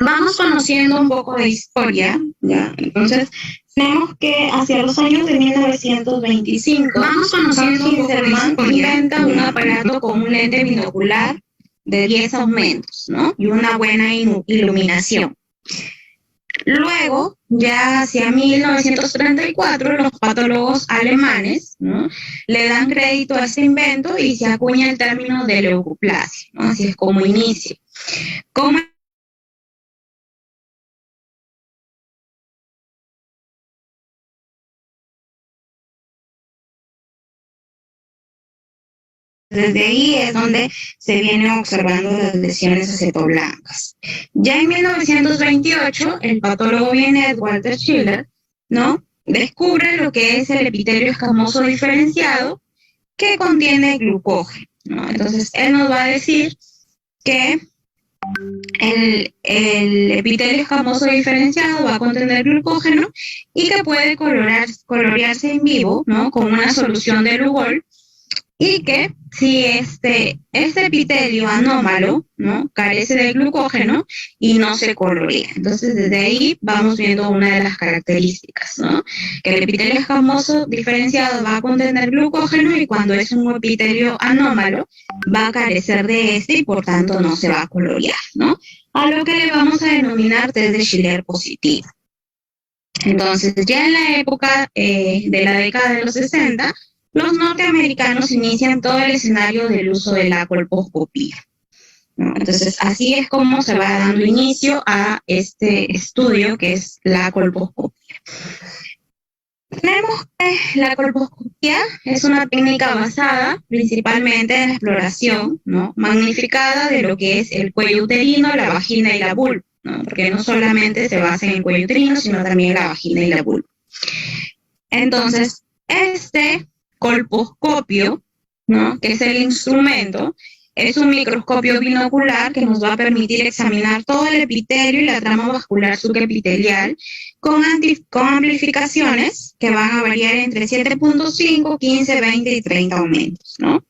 Vamos conociendo un poco de historia, ¿ya? Entonces, tenemos que hacia los años de 1925, Vamos conociendo un poco de historia. inventa un aparato con un lente binocular de 10 aumentos, ¿no? Y una buena iluminación. Luego, ya hacia 1934, los patólogos alemanes, ¿no?, le dan crédito a este invento y se acuña el término de leucoplasia, ¿no? Así es como inicia. Como desde ahí es donde se vienen observando las lesiones acetoblancas. Ya en 1928, el patólogo viene Walter Schiller, ¿no?, descubre lo que es el epitelio escamoso diferenciado que contiene glucógeno, ¿no? Entonces, él nos va a decir que el epitelio escamoso diferenciado va a contener glucógeno y que puede colorearse en vivo, ¿no?, con una solución de Lugol, y que si este epitelio anómalo, ¿no?, carece de glucógeno y no se colorea. Entonces, desde ahí vamos viendo una de las características, ¿no?, que el epitelio escamoso diferenciado va a contener glucógeno y cuando es un epitelio anómalo va a carecer de este y por tanto no se va a colorear, ¿no?, a lo que le vamos a denominar test de Schiller positivo. Entonces, ya en la época de la década de los 60, los norteamericanos inician todo el escenario del uso de la colposcopía, ¿no? Entonces, así es como se va dando inicio a este estudio que es la colposcopía. Tenemos que la colposcopía es una técnica basada principalmente en la exploración, ¿no?, magnificada de lo que es el cuello uterino, la vagina y la vulva, ¿no?, porque no solamente se basa en el cuello uterino, sino también la vagina y la vulva. Entonces, este colposcopio, ¿no?, que es el instrumento, es un microscopio binocular que nos va a permitir examinar todo el epitelio y la trama vascular subepitelial con amplificaciones que van a variar entre 7.5, 15, 20 y 30 aumentos, ¿no?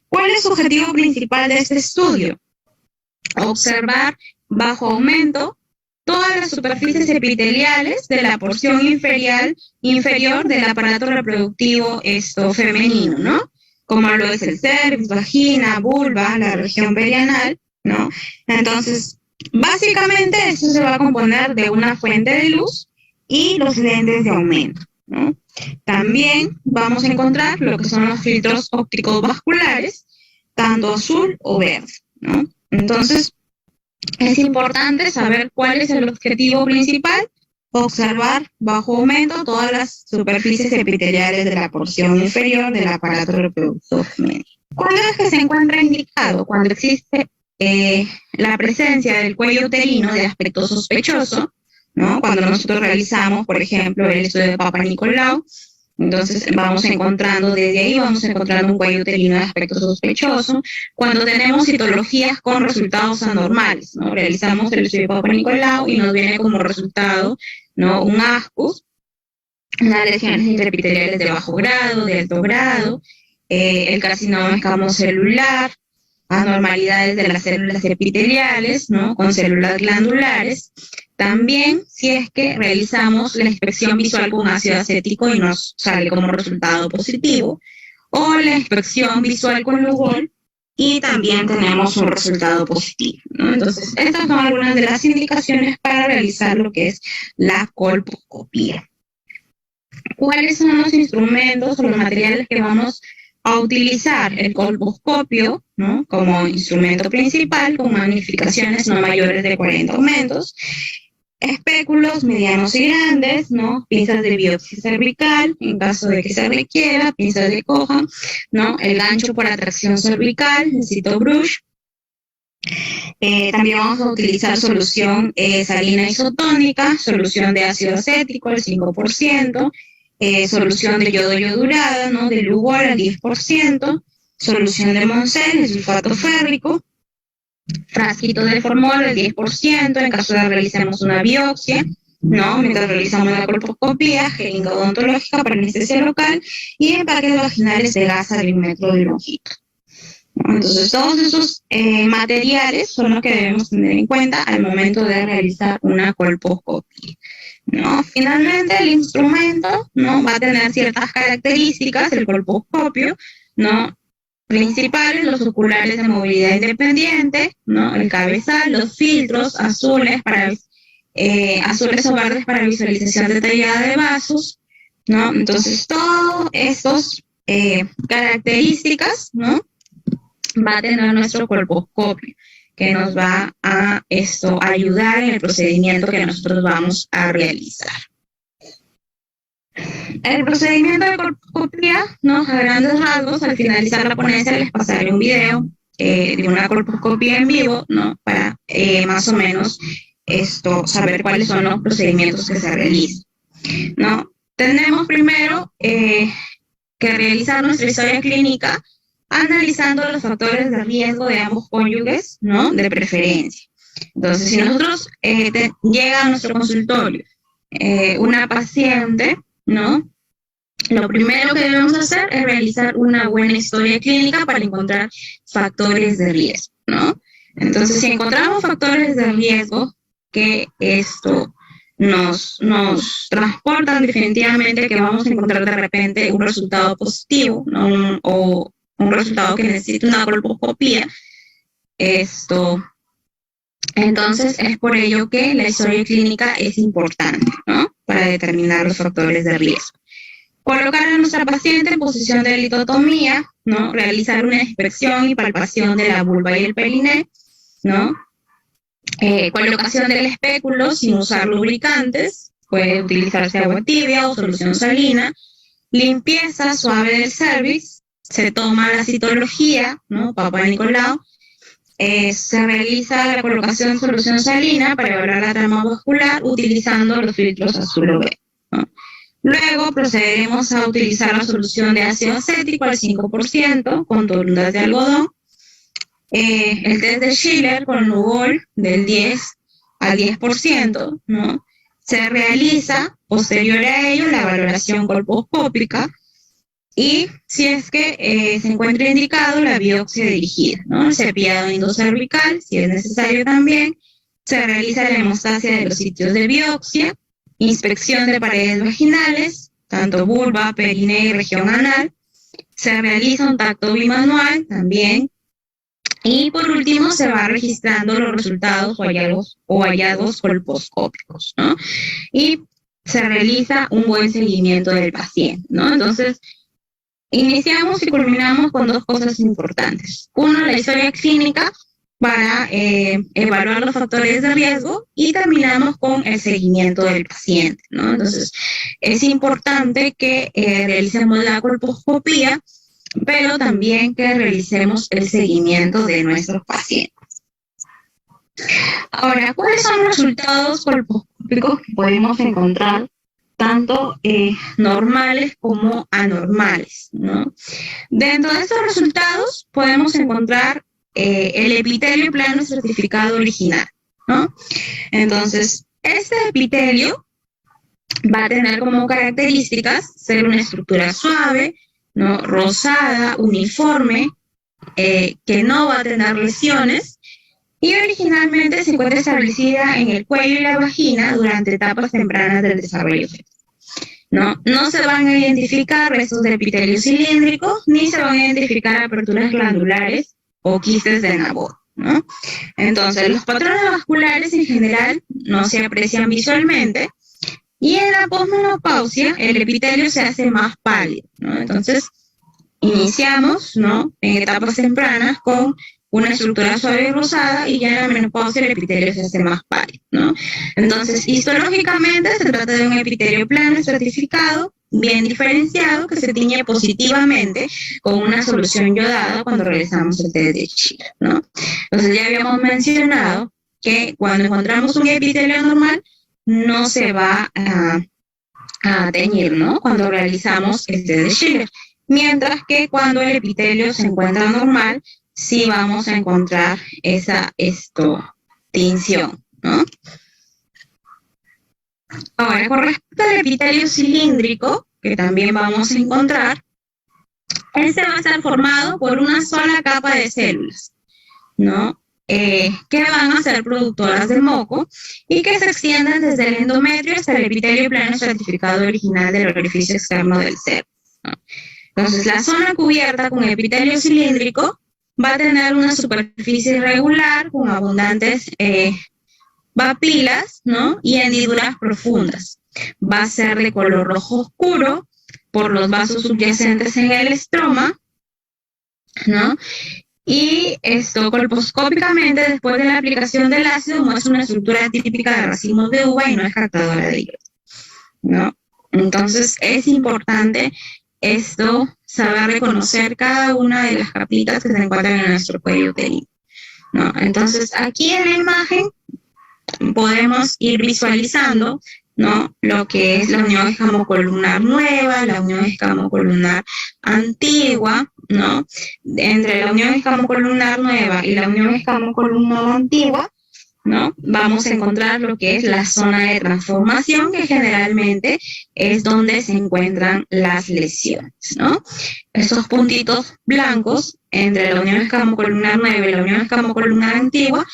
¿Cuál es su objetivo principal de este estudio? Observar bajo aumento todas las superficies epiteliales de la porción inferior del aparato reproductivo femenino, ¿no?, como lo es el cervix, vagina, vulva, la región perianal, ¿no? Entonces, básicamente esto se va a componer de una fuente de luz y los lentes de aumento, ¿no? También vamos a encontrar lo que son los filtros ópticos vasculares, tanto azul o verde, ¿no? Entonces, es importante saber cuál es el objetivo principal: observar bajo aumento todas las superficies epiteliales de la porción inferior del aparato reproductor femenino. ¿Cuándo es que se encuentra indicado? Cuando existe la presencia del cuello uterino de aspecto sospechoso, ¿no? Cuando nosotros realizamos, por ejemplo, el estudio de Papa Nicolau, entonces vamos encontrando un cuello uterino de aspecto sospechoso. Cuando tenemos citologías con resultados anormales, ¿no? Realizamos el estudio de Papa Nicolau y nos viene como resultado, ¿no?, un ascus, unas lesiones intraepiteliales de bajo grado, de alto grado, el carcinoma escamocelular, anormalidades de las células epiteliales, ¿no?, con células glandulares. También, si es que realizamos la inspección visual con ácido acético y nos sale como resultado positivo, o la inspección visual con Lugol y también tenemos un resultado positivo, ¿no? Entonces, estas son algunas de las indicaciones para realizar lo que es la colposcopía. ¿Cuáles son los instrumentos o los materiales que vamos a utilizar? El colposcopio, ¿no?, como instrumento principal, con magnificaciones no mayores de 40 aumentos, espéculos medianos y grandes, ¿no?, pinzas de biopsia cervical, en caso de que se requiera, pinzas de Cohan, ¿no?, el gancho por atracción cervical, el CitoBrush. También vamos a utilizar solución salina isotónica, solución de ácido acético al 5%, solución de yodo yodurada, ¿no?, de Lugol al 10%, solución de Moncel, el sulfato férrico, frasquito de formol al 10% en caso de realicemos una biopsia, ¿no?, mientras realizamos la colposcopía, jeringa odontológica para anestesia local y empaques vaginales de gasa de 1 metro de longitud. ¿no? Entonces, todos esos materiales son los que debemos tener en cuenta al momento de realizar una colposcopia, ¿no? Finalmente, el instrumento, ¿no?, va a tener ciertas características, el colposcopio, ¿no?, principales, los oculares de movilidad independiente, ¿no?, el cabezal, los filtros azules azules o verdes para visualización detallada de vasos, ¿no? Entonces, todas estas características, ¿no?, va a tener nuestro colposcopio, que nos va a ayudar en el procedimiento que nosotros vamos a realizar. El procedimiento de colposcopía, ¿no?, a grandes rasgos, al finalizar la ponencia les pasaré un video de una colposcopía en vivo, ¿no?, para más o menos saber cuáles son los procedimientos que se realizan, ¿no? Tenemos primero que realizar nuestra historia clínica analizando los factores de riesgo de ambos cónyuges, ¿no?, de preferencia. Entonces, si nosotros llega a nuestro consultorio una paciente, ¿no?, lo primero que debemos hacer es realizar una buena historia clínica para encontrar factores de riesgo, ¿no? Entonces, si encontramos factores de riesgo que nos transportan definitivamente que vamos a encontrar de repente un resultado positivo, ¿no?, o un resultado que necesita una colposcopía, entonces es por ello que la historia clínica es importante, ¿no?, para determinar los factores de riesgo. Colocar a nuestra paciente en posición de litotomía, ¿no?, realizar una inspección y palpación de la vulva y el periné, ¿no?, colocación del espéculo sin usar lubricantes, puede utilizarse agua tibia o solución salina, limpieza suave del cervix, se toma la citología, ¿no?, Papa Nicolau, se realiza la colocación de solución salina para evaluar la trama vascular utilizando los filtros azul o B, ¿no? Luego procederemos a utilizar la solución de ácido acético al 5% con torundas de algodón, el test de Schiller con Lugol del 10 al 10%, ¿no? Se realiza posterior a ello la valoración colposcópica y si es que se encuentra indicado la biopsia dirigida, ¿no?, el cepillado endocervical, si es necesario también, se realiza la hemostasia de los sitios de biopsia, inspección de paredes vaginales, tanto vulva, periné y región anal, se realiza un tacto bimanual también, y por último se va registrando los resultados o hallazgos colposcópicos, ¿no? Y se realiza un buen seguimiento del paciente, ¿no? Entonces, iniciamos y culminamos con dos cosas importantes. Uno, la historia clínica para evaluar los factores de riesgo y terminamos con el seguimiento del paciente, ¿no? Entonces, es importante que realicemos la colposcopía, pero también que realicemos el seguimiento de nuestros pacientes. Ahora, ¿cuáles son los resultados colposcópicos que podemos encontrar, tanto normales como anormales, ¿no? Dentro de estos resultados podemos encontrar el epitelio plano certificado original, ¿no? Entonces, este epitelio va a tener como características ser una estructura suave, ¿no?, rosada, uniforme, que no va a tener lesiones, y originalmente se encuentra establecida en el cuello y la vagina durante etapas tempranas del desarrollo fetal, ¿no? No se van a identificar restos de epitelio cilíndrico, ni se van a identificar aperturas glandulares o quistes de Nabor, ¿no? Entonces, los patrones vasculares en general no se aprecian visualmente, y en la posmenopausia el epitelio se hace más pálido, ¿no? Entonces, iniciamos, ¿no?, en etapas tempranas con una estructura suave y rosada, y ya en la menopausia el epitelio se hace más pálido, ¿no? Entonces, histológicamente se trata de un epitelio plano estratificado, bien diferenciado, que se tiñe positivamente con una solución yodada cuando realizamos el test de Schiller, ¿no? Entonces, ya habíamos mencionado que cuando encontramos un epitelio normal, no se va a teñir, ¿no?, cuando realizamos el test de Schiller. Mientras que cuando el epitelio se encuentra normal, sí vamos a encontrar esa tinción, ¿no? Ahora, con respecto al epitelio cilíndrico, que también vamos a encontrar, Este va a estar formado por una sola capa de células, ¿no? Que van a ser productoras de moco y que se extienden desde el endometrio hasta el epitelio plano estratificado original del orificio externo del cerdo, ¿no? Entonces, la zona cubierta con epitelio cilíndrico va a tener una superficie irregular con abundantes papilas, ¿no? Y hendiduras profundas. Va a ser de color rojo oscuro por los vasos subyacentes en el estroma, ¿no? Y esto colposcópicamente, después de la aplicación del ácido, muestra una estructura típica de racimos de uva y no es captadora de higos, ¿no? Entonces, es importante esto, saber reconocer cada una de las capitas que se encuentran en nuestro cuello uterino, ¿no? Entonces, aquí en la imagen podemos ir visualizando, ¿no? Lo que es la unión escamocolumnar nueva, la unión escamocolumnar antigua, ¿no? Entre la unión escamocolumnar nueva y la unión escamocolumnar antigua, ¿no? Vamos a encontrar lo que es la zona de transformación, que generalmente es donde se encuentran las lesiones, ¿no? Estos puntitos blancos entre la unión escamocolumnar nueva y la unión escamocolumnar antigua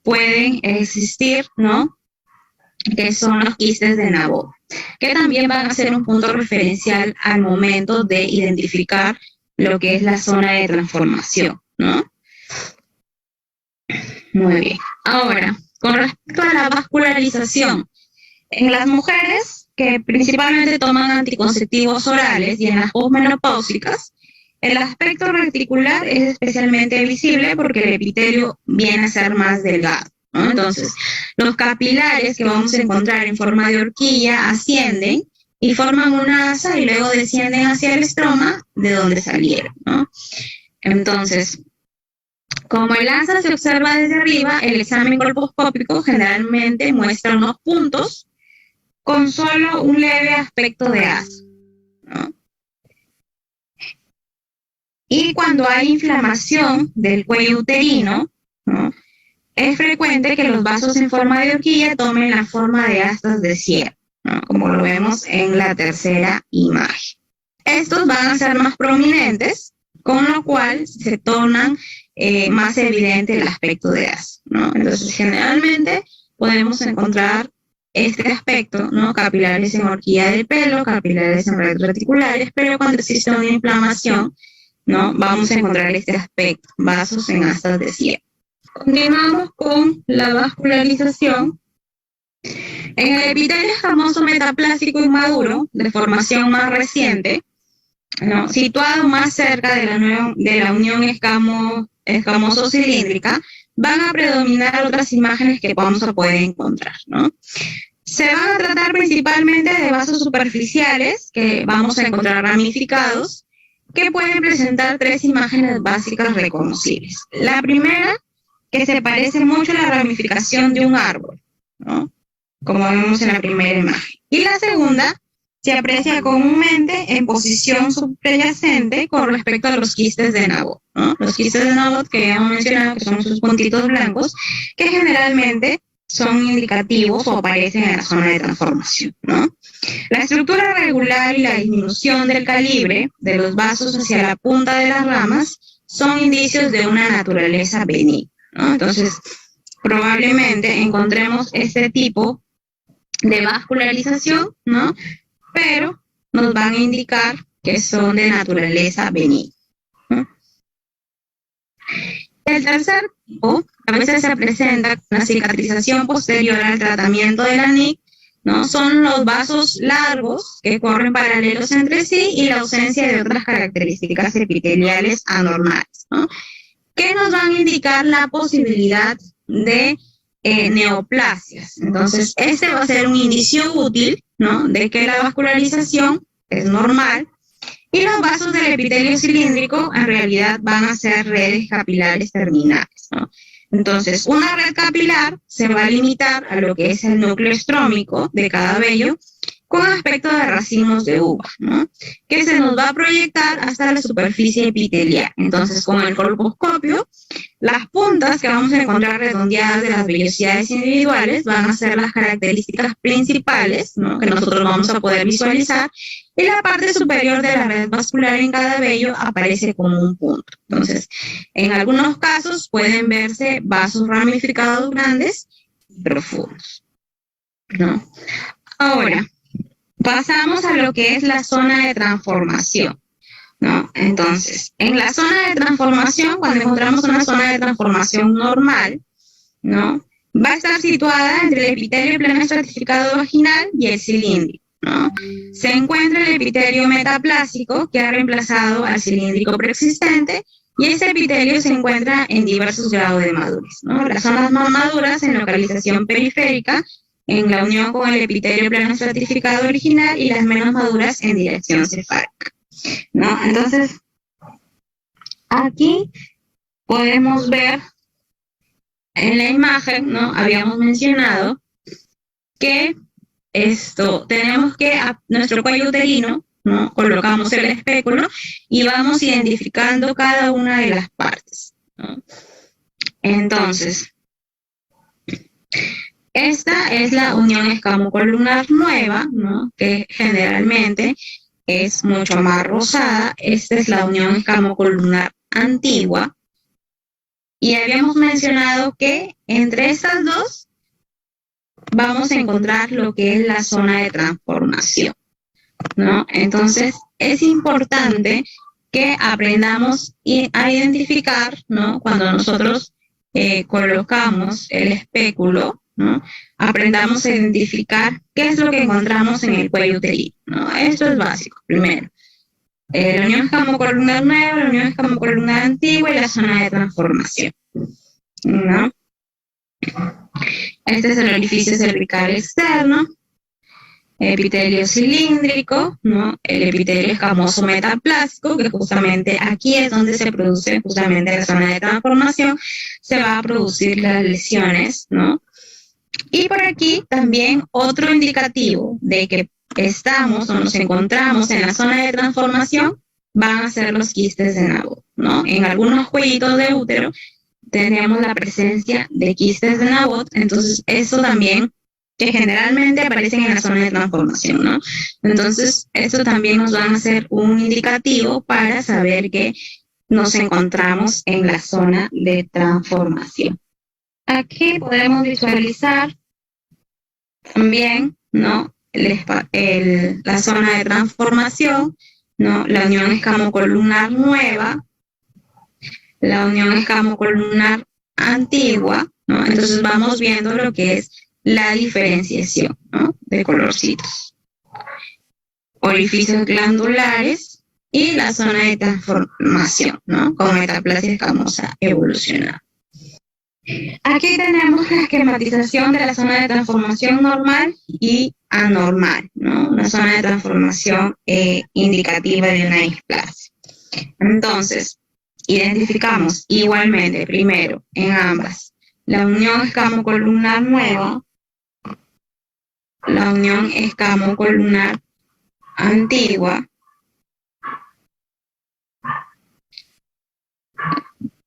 pueden existir, ¿no? Que son los quistes de Nabot, que también van a ser un punto referencial al momento de identificar lo que es la zona de transformación, ¿no? Muy bien. Ahora, con respecto a la vascularización, en las mujeres que principalmente toman anticonceptivos orales y en las posmenopáusicas, el aspecto reticular es especialmente visible porque el epitelio viene a ser más delgado, ¿no? Entonces, los capilares que vamos a encontrar en forma de horquilla ascienden y forman una asa y luego descienden hacia el estroma de donde salieron, ¿no? Entonces, como el asa se observa desde arriba, el examen colposcópico generalmente muestra unos puntos con solo un leve aspecto de asa, ¿no? Y cuando hay inflamación del cuello uterino, ¿no? Es frecuente que los vasos en forma de horquilla tomen la forma de astas de cierre, ¿no? Como lo vemos en la tercera imagen. Estos van a ser más prominentes, con lo cual se tornan más evidente el aspecto de asa, ¿no? Entonces, generalmente podemos encontrar este aspecto, ¿no? Capilares en horquilla del pelo, capilares en redes reticulares, pero cuando existe una inflamación, ¿no? Vamos a encontrar este aspecto, vasos en astas de cierre. Continuamos con la vascularización. En el epitelio escamoso metaplásico inmaduro, de formación más reciente, ¿no? Situado más cerca de la unión escamoso-cilíndrica, van a predominar otras imágenes que vamos a poder encontrar, ¿no? Se van a tratar principalmente de vasos superficiales, que vamos a encontrar ramificados, que pueden presentar tres imágenes básicas reconocibles. La primera, que se parece mucho a la ramificación de un árbol, ¿no? Como vemos en la primera imagen. Y la segunda se aprecia comúnmente en posición subyacente con respecto a los quistes de Nabot, ¿no? Los quistes de Nabot que hemos mencionado, que son sus puntitos blancos, que generalmente son indicativos o aparecen en la zona de transformación, ¿no? La estructura regular y la disminución del calibre de los vasos hacia la punta de las ramas son indicios de una naturaleza benigna, ¿no? Entonces, probablemente encontremos este tipo de vascularización, ¿no? Pero nos van a indicar que son de naturaleza benigna, ¿no? El tercer tipo a veces se presenta con la cicatrización posterior al tratamiento de la NIC, ¿no? Son los vasos largos que corren paralelos entre sí y la ausencia de otras características epiteliales anormales, ¿no? Que nos van a indicar la posibilidad de neoplasias. Entonces, este va a ser un indicio útil, ¿no? De que la vascularización es normal y los vasos del epitelio cilíndrico en realidad van a ser redes capilares terminales, ¿no? Entonces, una red capilar se va a limitar a lo que es el núcleo estrómico de cada vello con aspecto de racimos de uva, ¿no? Que se nos va a proyectar hasta la superficie epitelial. Entonces, con el colposcopio, Las puntas que vamos a encontrar redondeadas de las vellosidades individuales van a ser las características principales, ¿no?, que nosotros vamos a poder visualizar, y la parte superior de la red vascular en cada vello aparece como un punto. Entonces, en algunos casos pueden verse vasos ramificados grandes y profundos, ¿no? Ahora, pasamos a lo que es la zona de transformación, ¿no? Entonces, en la zona de transformación, cuando encontramos una zona de transformación normal, ¿no?, va a estar situada entre el epitelio plano estratificado vaginal y el cilíndrico, ¿no? Se encuentra el epitelio metaplásico, que ha reemplazado al cilíndrico preexistente, y ese epitelio se encuentra en diversos grados de madurez, ¿no? Las zonas más maduras en localización periférica, en la unión con el epitelio plano estratificado original, y las menos maduras en dirección cefálica, ¿no? Entonces, aquí podemos ver en la imagen, ¿no?, habíamos mencionado que tenemos que a nuestro cuello uterino, ¿no?, colocamos el espéculo y vamos identificando cada una de las partes, ¿no? Entonces, esta es la unión escamocolumnar nueva, ¿no?, que generalmente es mucho más rosada. Esta es la unión escamocolumnar antigua. Y habíamos mencionado que entre estas dos vamos a encontrar lo que es la zona de transformación, ¿no? Entonces, es importante que aprendamos a identificar, ¿no?, cuando nosotros colocamos el espéculo, ¿no?, aprendamos a identificar qué es lo que encontramos en el cuello uterino, ¿no? Esto es básico, primero. La unión escamocolumnar nueva, la unión escamocolumnar antigua y la zona de transformación, ¿no? Este es el orificio cervical externo, epitelio cilíndrico, ¿no?, el epitelio escamoso metaplásico, que justamente aquí es donde se produce justamente la zona de transformación, se va a producir las lesiones, ¿no? Y por aquí también otro indicativo de que estamos o nos encontramos en la zona de transformación van a ser los quistes de Nabot, ¿no? En algunos cuellitos de útero tenemos la presencia de quistes de Nabot, entonces eso también, que generalmente aparecen en la zona de transformación, ¿no? Entonces, esto también nos va a ser un indicativo para saber que nos encontramos en la zona de transformación. Aquí podemos visualizar también, ¿no?, la zona de transformación, ¿no?, la unión escamocolumnar nueva, la unión escamocolumnar antigua, ¿no? Entonces vamos viendo lo que es la diferenciación, ¿no?, de colorcitos. Orificios glandulares y la zona de transformación, ¿no?, con metaplasia escamosa evolucionada. Aquí tenemos la esquematización de la zona de transformación normal y anormal, ¿no?, una zona de transformación indicativa de una displasia. Entonces, identificamos igualmente primero en ambas la unión escamocolumnar nueva, la unión escamocolumnar antigua,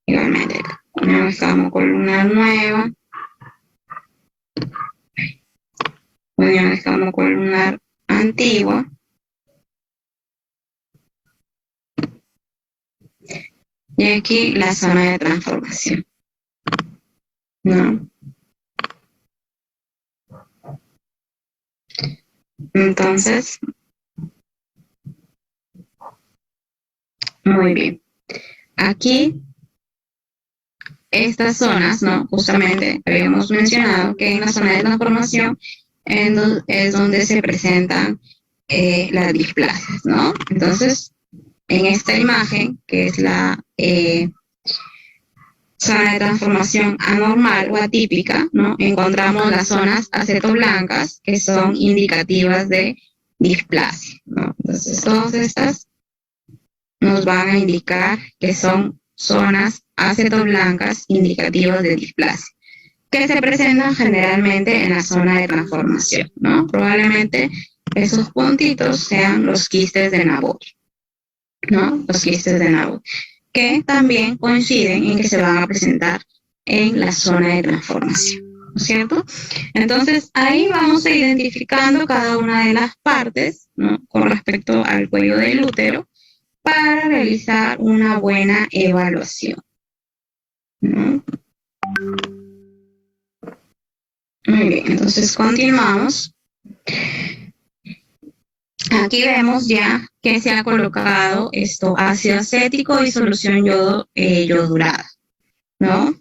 igualmente unión escamocolumnar nueva, unión escamocolumnar antigua, y aquí la zona de transformación, ¿no? Entonces, muy bien. Aquí, estas zonas, ¿no?, justamente habíamos mencionado que en la zona de transformación es donde se presentan las displasias, ¿no? Entonces, en esta imagen, que es la zona de transformación anormal o atípica, ¿no?, encontramos las zonas acetoblancas, que son indicativas de displasia, ¿no? Entonces, todas estas nos van a indicar que son zonas acetoblancas indicativas de displasia, que se presentan generalmente en la zona de transformación, ¿no? Probablemente esos puntitos sean los quistes de Nabot, ¿no? Los quistes de Nabot. que también coinciden en que se van a presentar en la zona de transformación, ¿no es cierto? Entonces, ahí vamos a ir identificando cada una de las partes, ¿no?, con respecto al cuello del útero para realizar una buena evaluación, ¿no? Muy bien, entonces continuamos. Aquí vemos ya que se ha colocado esto, ácido acético y solución yodurada, ¿no?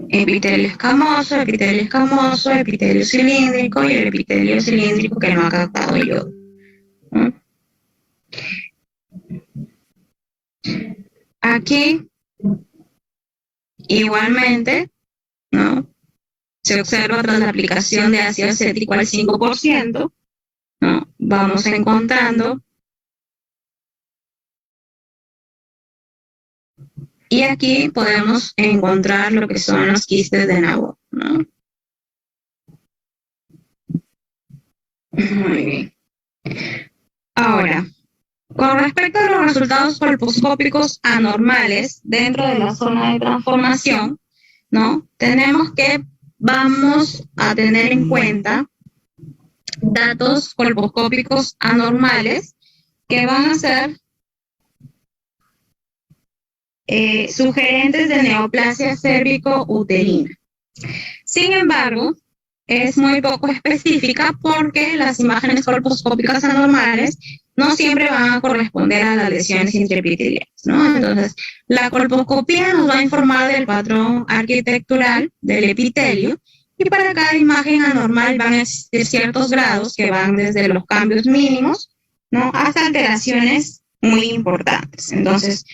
Epitelio escamoso, epitelio cilíndrico y el epitelio cilíndrico que no ha captado el yodo, ¿no? Aquí, igualmente, ¿no?, se observa tras la aplicación de ácido acético al 5%, ¿no?, vamos encontrando, y aquí podemos encontrar lo que son los quistes de Nabor, ¿no? Muy bien. Ahora, con respecto a los resultados colposcópicos anormales dentro de la zona de transformación, ¿no?, tenemos que vamos a tener en cuenta datos colposcópicos anormales que van a ser sugerentes de neoplasia cérvico-uterina. Sin embargo, es muy poco específica porque las imágenes colposcópicas anormales no siempre van a corresponder a las lesiones intraepiteliales, ¿no? Entonces, la colposcopía nos va a informar del patrón arquitectural del epitelio, y para cada imagen anormal van a existir ciertos grados que van desde los cambios mínimos, ¿no?, hasta alteraciones muy importantes. Entonces,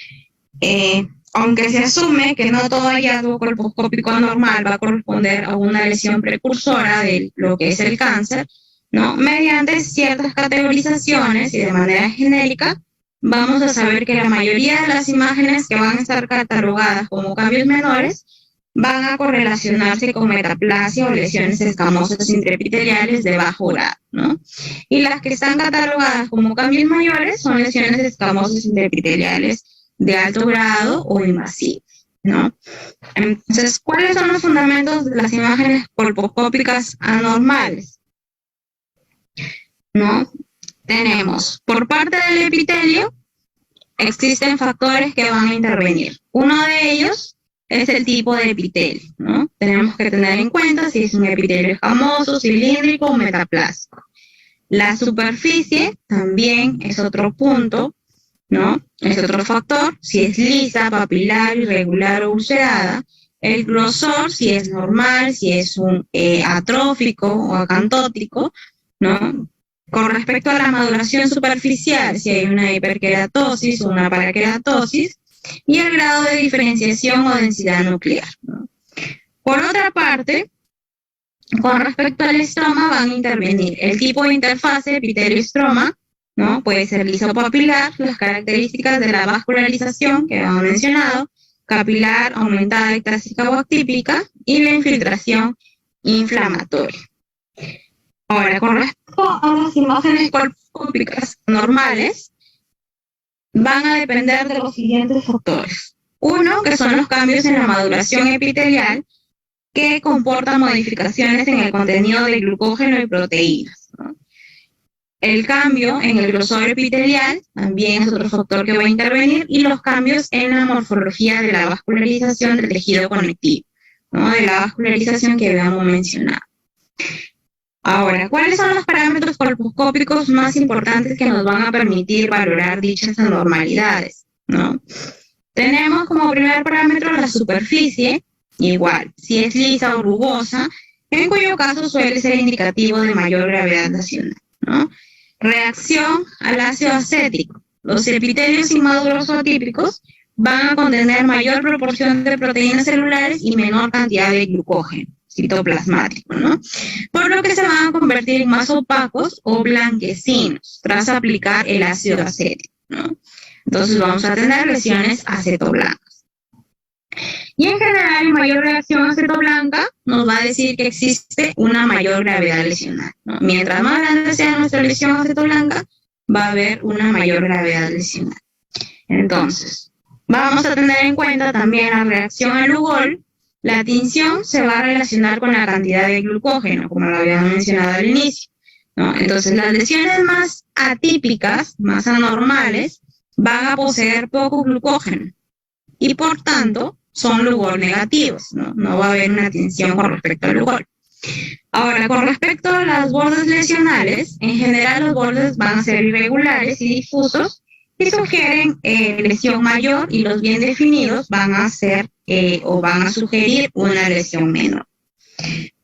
aunque se asume que no todo hallazgo colposcópico anormal va a corresponder a una lesión precursora de lo que es el cáncer, ¿no?, mediante ciertas categorizaciones y de manera genérica, vamos a saber que la mayoría de las imágenes que van a estar catalogadas como cambios menores van a correlacionarse con metaplasia o lesiones escamosas intraepiteliales de bajo grado, ¿no? Y las que están catalogadas como cambios mayores son lesiones escamosas intraepiteliales de alto grado o invasivas, ¿no? Entonces, ¿cuáles son los fundamentos de las imágenes colposcópicas anormales? ¿No? Tenemos, por parte del epitelio, existen factores que van a intervenir. Uno de ellos es el tipo de epitelio, ¿no? Tenemos que tener en cuenta si es un epitelio escamoso, cilíndrico o metaplásico. La superficie también es otro punto, ¿no? Es otro factor, si es lisa, papilar, irregular o ulcerada. El grosor, si es normal, si es un atrófico o acantótico, ¿no? Con respecto a la maduración superficial, si hay una hiperkeratosis o una parakeratosis, y el grado de diferenciación o densidad nuclear, ¿no? Por otra parte, con respecto al estroma van a intervenir el tipo de interfase epitelio-estroma, ¿no? Puede ser liso papilar, las características de la vascularización que hemos mencionado, capilar, aumentada, ectásica o atípica, y la infiltración inflamatoria. Ahora, con respecto a las imágenes colposcópicas normales, van a depender de los siguientes factores. Uno, que son los cambios en la maduración epitelial, que comportan modificaciones en el contenido de glucógeno y proteínas, ¿no? El cambio en el grosor epitelial también es otro factor que va a intervenir, y los cambios en la morfología de la vascularización del tejido conectivo, ¿no?, de la vascularización que habíamos mencionado. Ahora, ¿cuáles son los parámetros colposcópicos más importantes que nos van a permitir valorar dichas anormalidades, ¿no? Tenemos como primer parámetro la superficie, igual, si es lisa o rugosa, en cuyo caso suele ser indicativo de mayor gravedad lesional, ¿no? Reacción al ácido acético. Los epitelios inmaduros o atípicos van a contener mayor proporción de proteínas celulares y menor cantidad de glucógeno citoplasmático, ¿no? Por lo que se van a convertir en más opacos o blanquecinos tras aplicar el ácido acético, ¿no? Entonces vamos a tener lesiones acetoblancas. Y en general, mayor reacción acetoblanca nos va a decir que existe una mayor gravedad lesional, ¿no? Mientras más grande sea nuestra lesión acetoblanca, va a haber una mayor gravedad lesional. Entonces, vamos a tener en cuenta también la reacción al Lugol. La tinción se va a relacionar con la cantidad de glucógeno, como lo habíamos mencionado al inicio, ¿no? Entonces, las lesiones más atípicas, más anormales, van a poseer poco glucógeno y por tanto son Lugol negativos, ¿no? No va a haber una tinción con respecto al Lugol. Ahora, con respecto a los bordes lesionales, en general los bordes van a ser irregulares y difusos y sugieren lesión mayor, y los bien definidos van a ser o van a sugerir una lesión menor,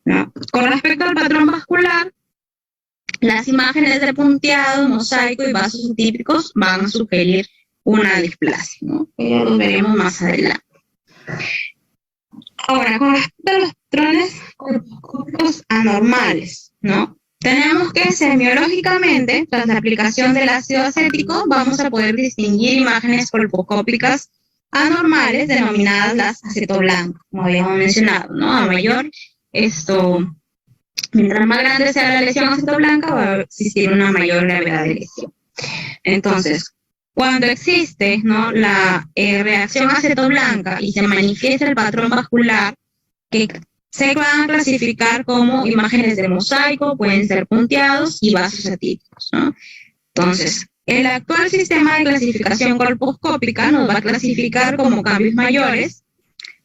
¿no? Con respecto al patrón vascular, las imágenes de punteado, mosaico y vasos atípicos van a sugerir una displasia, ¿no? Ya lo veremos más adelante. Ahora, con respecto a los patrones corpuscópicos anormales, ¿no? Tenemos que semiológicamente, tras la aplicación del ácido acético, vamos a poder distinguir imágenes colposcópicas anormales denominadas las acetoblancas, como habíamos mencionado, ¿no? A mayor, mientras más grande sea la lesión acetoblanca, va a existir una mayor gravedad de lesión. Entonces, cuando existe, ¿no?, la reacción acetoblanca y se manifiesta el patrón vascular, que se van a clasificar como imágenes de mosaico, pueden ser punteados y vasos atípicos, ¿no? Entonces, el actual sistema de clasificación colposcópica nos va a clasificar como cambios mayores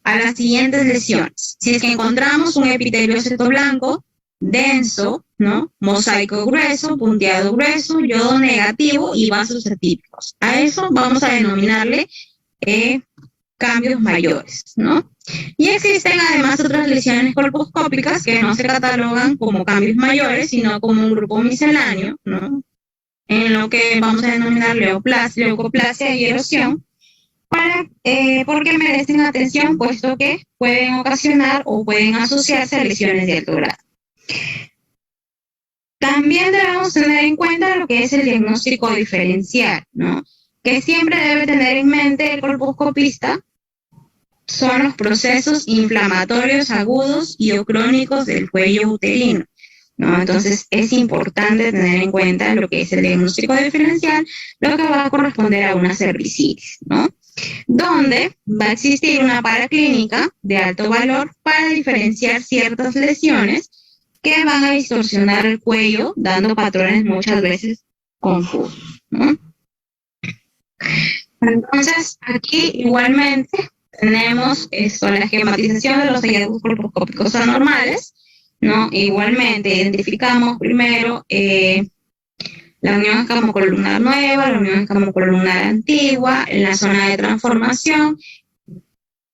a las siguientes lesiones. Si es que encontramos un epitelio acetoblanco denso, ¿no?, mosaico grueso, punteado grueso, yodo negativo y vasos atípicos. A eso vamos a denominarle cambios mayores, ¿no? Y existen además otras lesiones colposcópicas que no se catalogan como cambios mayores, sino como un grupo misceláneo, ¿no?, en lo que vamos a denominar leucoplasia y erosión, porque merecen atención, puesto que pueden ocasionar o pueden asociarse a lesiones de alto grado. También debemos tener en cuenta lo que es el diagnóstico diferencial, ¿no?, que siempre debe tener en mente el colposcopista. Son los procesos inflamatorios agudos y o crónicos del cuello uterino, ¿no? Entonces es importante tener en cuenta lo que es el diagnóstico diferencial, lo que va a corresponder a una cervicitis, ¿no?, donde va a existir una paraclínica de alto valor para diferenciar ciertas lesiones que van a distorsionar el cuello, dando patrones muchas veces confusos, ¿no? Entonces, aquí igualmente tenemos la esquematización de los hallazgos colposcópicos anormales, ¿no? Igualmente identificamos primero la unión escamocolumnar nueva, la unión escamocolumnar antigua. En la zona de transformación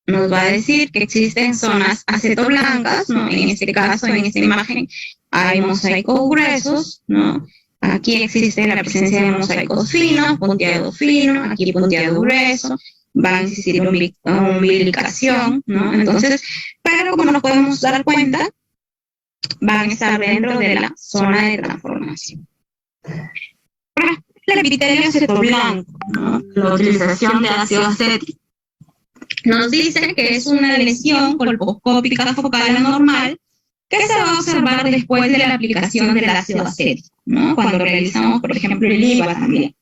nos va a decir que existen zonas acetoblancas, ¿no? En este caso, en esta imagen, hay mosaicos gruesos, ¿no? Aquí existe la presencia de mosaicos finos, punteado fino, aquí punteado grueso, va a existir umbilicación, ¿no? Entonces, pero como nos podemos dar cuenta, van a estar dentro de la zona de transformación. El epitelio acetoblanco, ¿no?, la utilización de ácido acético, nos dice que es una lesión colposcópica focal anormal que se va a observar después de la aplicación del ácido acético, ¿no?, cuando realizamos, por ejemplo, el IVA también,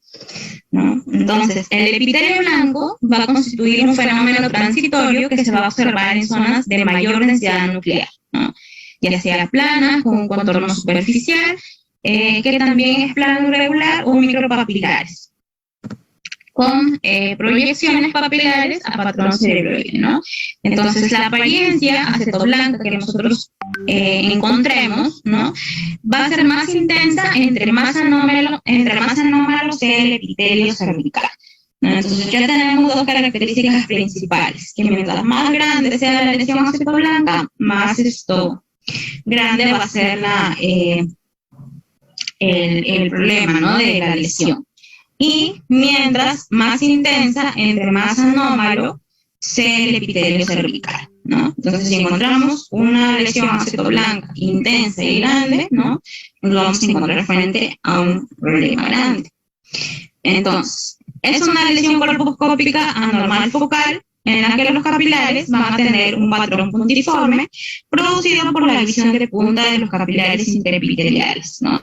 ¿no? Entonces, el epitelio blanco va a constituir un fenómeno transitorio que se va a observar en zonas de mayor densidad nuclear, ¿no?, ya sea planas, con un contorno superficial, que también es plano irregular, o micropapilares, con proyecciones papilares a patrón cerebroide, ¿no? Entonces, la apariencia acetoblanca que nosotros encontremos, ¿no?, va a ser más intensa entre más anómalo sea el epitelio cervical, ¿no? Entonces, ya tenemos dos características principales, que mientras más grande sea la lesión acetoblanca, más grande va a ser el problema, ¿no?, de la lesión. Y mientras más intensa, entre más anómalo sea el epitelio cervical, ¿no? Entonces, si encontramos una lesión acetoblanca intensa y grande, ¿no?, nos vamos a encontrar frente a un problema grande. Entonces, es una lesión colposcópica anormal focal en la que los capilares van a tener un patrón puntiforme producido por la división de punta de los capilares interepiteliales, ¿no?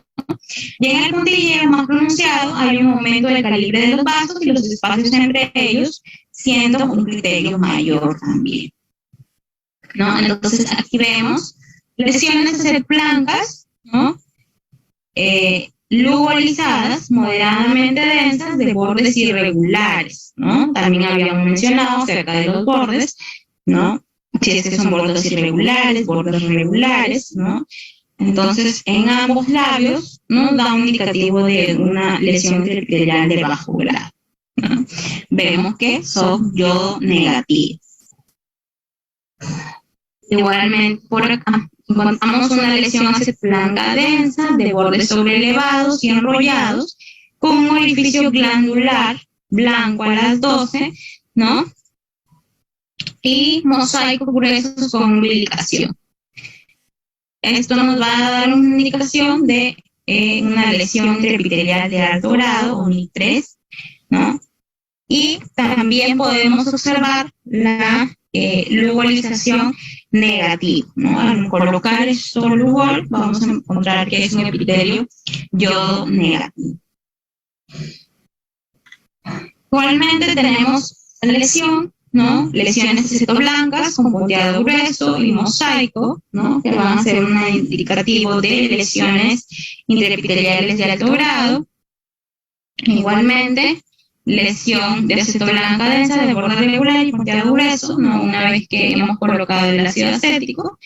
Y en el puntilleo más pronunciado hay un aumento del calibre de los vasos y los espacios entre ellos, siendo un criterio mayor también, ¿no? Entonces aquí vemos lesiones a ser blancas, ¿no? Lubolizadas, moderadamente densas, de bordes irregulares, ¿no? También habíamos mencionado acerca de los bordes, ¿no? Si es que son bordes irregulares, bordes regulares, ¿no? Entonces, en ambos labios nos da un indicativo de una lesión interepitelial de bajo grado, ¿no? Vemos que son yodo negativos. Igualmente, por acá encontramos una lesión blanca densa de bordes sobreelevados y enrollados con un orificio glandular blanco a las 12, ¿no? Y mosaicos gruesos con umbilicación. Esto nos va a dar una indicación de una lesión interepitelial de alto grado, o NI3, ¿no? Y también podemos observar la lubolización negativa, ¿no? Al colocar esto lubol, vamos a encontrar que es un epitelio yodo negativo. Igualmente tenemos la lesión, ¿no? Lesiones citoblancas con punteado grueso y mosaico, ¿no? Que van a ser un indicativo de lesiones interepiteliales de alto grado. Igualmente, lesión de acetoblanca densa de borde regular y punteado grueso, ¿no? Una vez que hemos colocado el ácido acético,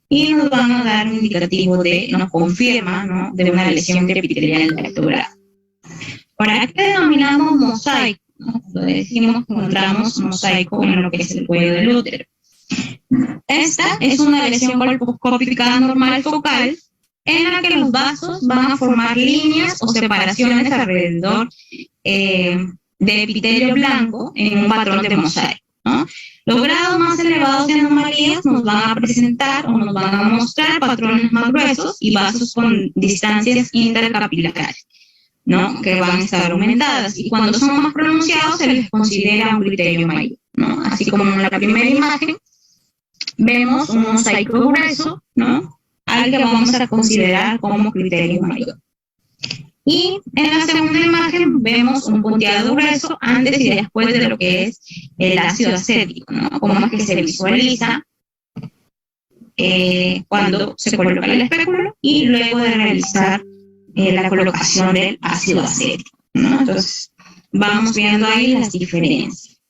y nos van a dar un indicativo de, nos confirma, ¿no? De una lesión interepitelial de alto grado. ¿Para qué denominamos mosaico? Cuando decimos que encontramos mosaico en lo que es el cuello del útero. Esta es una lesión colposcópica normal focal en la que los vasos van a formar líneas o separaciones alrededor de epitelio blanco en un patrón de mosaico, ¿no? Los grados más elevados de anomalías nos van a presentar o nos van a mostrar patrones más gruesos y vasos con distancias intercapilares, ¿no? Que van a estar aumentadas, y cuando son más pronunciados se les considera un criterio mayor, ¿no? Así como en la primera imagen vemos un mosaico grueso, ¿no? Al que vamos a considerar como criterio mayor. Y en la segunda imagen vemos un punteado grueso antes y después de lo que es el ácido acético, ¿no? Como es que se visualiza cuando se coloca el espéculo y luego de realizar la colocación del ácido acético, ¿no? Entonces, vamos viendo ahí las diferencias.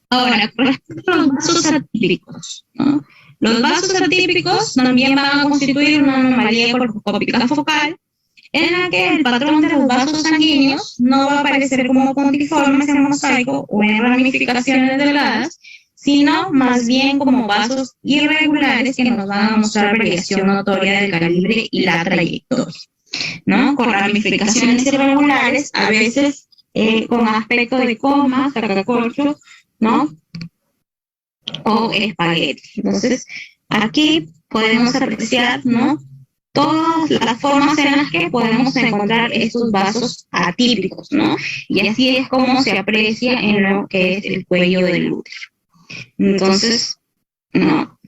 Ahora, con respecto a los vasos atípicos, ¿no? Los vasos atípicos también van a constituir una anomalía colposcópica focal en la que el patrón de los vasos sanguíneos no va a aparecer como puntiformes en mosaico o en ramificaciones delgadas, sino más bien como vasos irregulares que nos van a mostrar variación notoria del calibre y la trayectoria, ¿no? Con ramificaciones irregulares, a veces con aspecto de coma, sacacorcho, ¿no? O espagueti. Entonces, aquí podemos apreciar, ¿no? Todas las formas en las que podemos encontrar estos vasos atípicos, ¿no? Y así es como se aprecia en lo que es el cuello del útero. Entonces, no,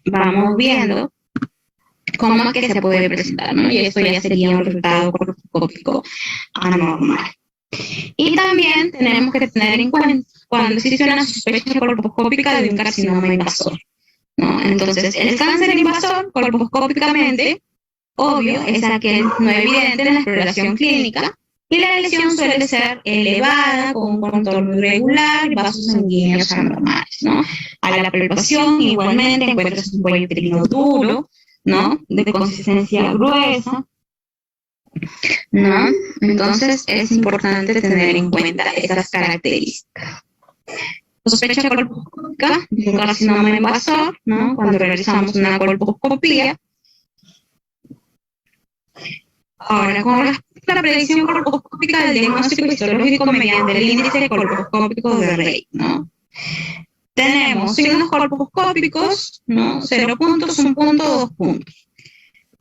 vamos viendo cómo es que se puede presentar, ¿no? Y esto ya sería un resultado colposcópico anormal. Y también tenemos que tener en cuenta cuando existe una sospecha colposcópica de un carcinoma invasor, ¿no? Entonces, el cáncer invasor colposcópicamente, obvio, es aquel no evidente en la exploración clínica, y la lesión suele ser elevada, con un contorno irregular y vasos sanguíneos anormales, ¿no? A la palpación, igualmente, encuentras un cuello uterino duro, ¿no? De consistencia gruesa, ¿no? Entonces, es importante tener en cuenta esas características. Sospecha colposcópica de un carcinoma invasor, ¿no? Cuando realizamos una colposcopía. Ahora, con respecto a la predicción colposcópica del diagnóstico histológico mediante el índice colposcópico de Rey, ¿no? Tenemos signos colposcópicos, ¿no? 0 puntos, 1 punto, 2 puntos.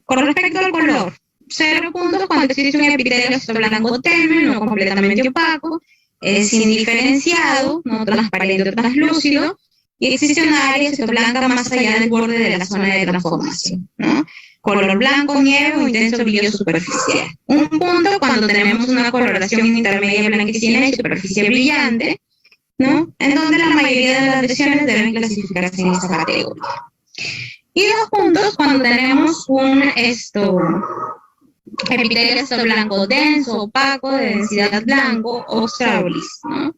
Con respecto al color, 0 puntos cuando existe un epitelio blanco tenue, no completamente opaco, es indiferenciado, no transparente o translúcido, y existe una área blanca más allá del borde de la zona de transformación, ¿no? Color blanco, nieve o intenso brillo superficial. Un punto cuando tenemos una coloración intermedia blanquecina y superficie brillante, ¿no? En donde la mayoría de las lesiones deben clasificarse en esa categoría. Y 2 puntos cuando tenemos un epitelio blanco denso, opaco, de densidad blanco o strabulis, ¿no?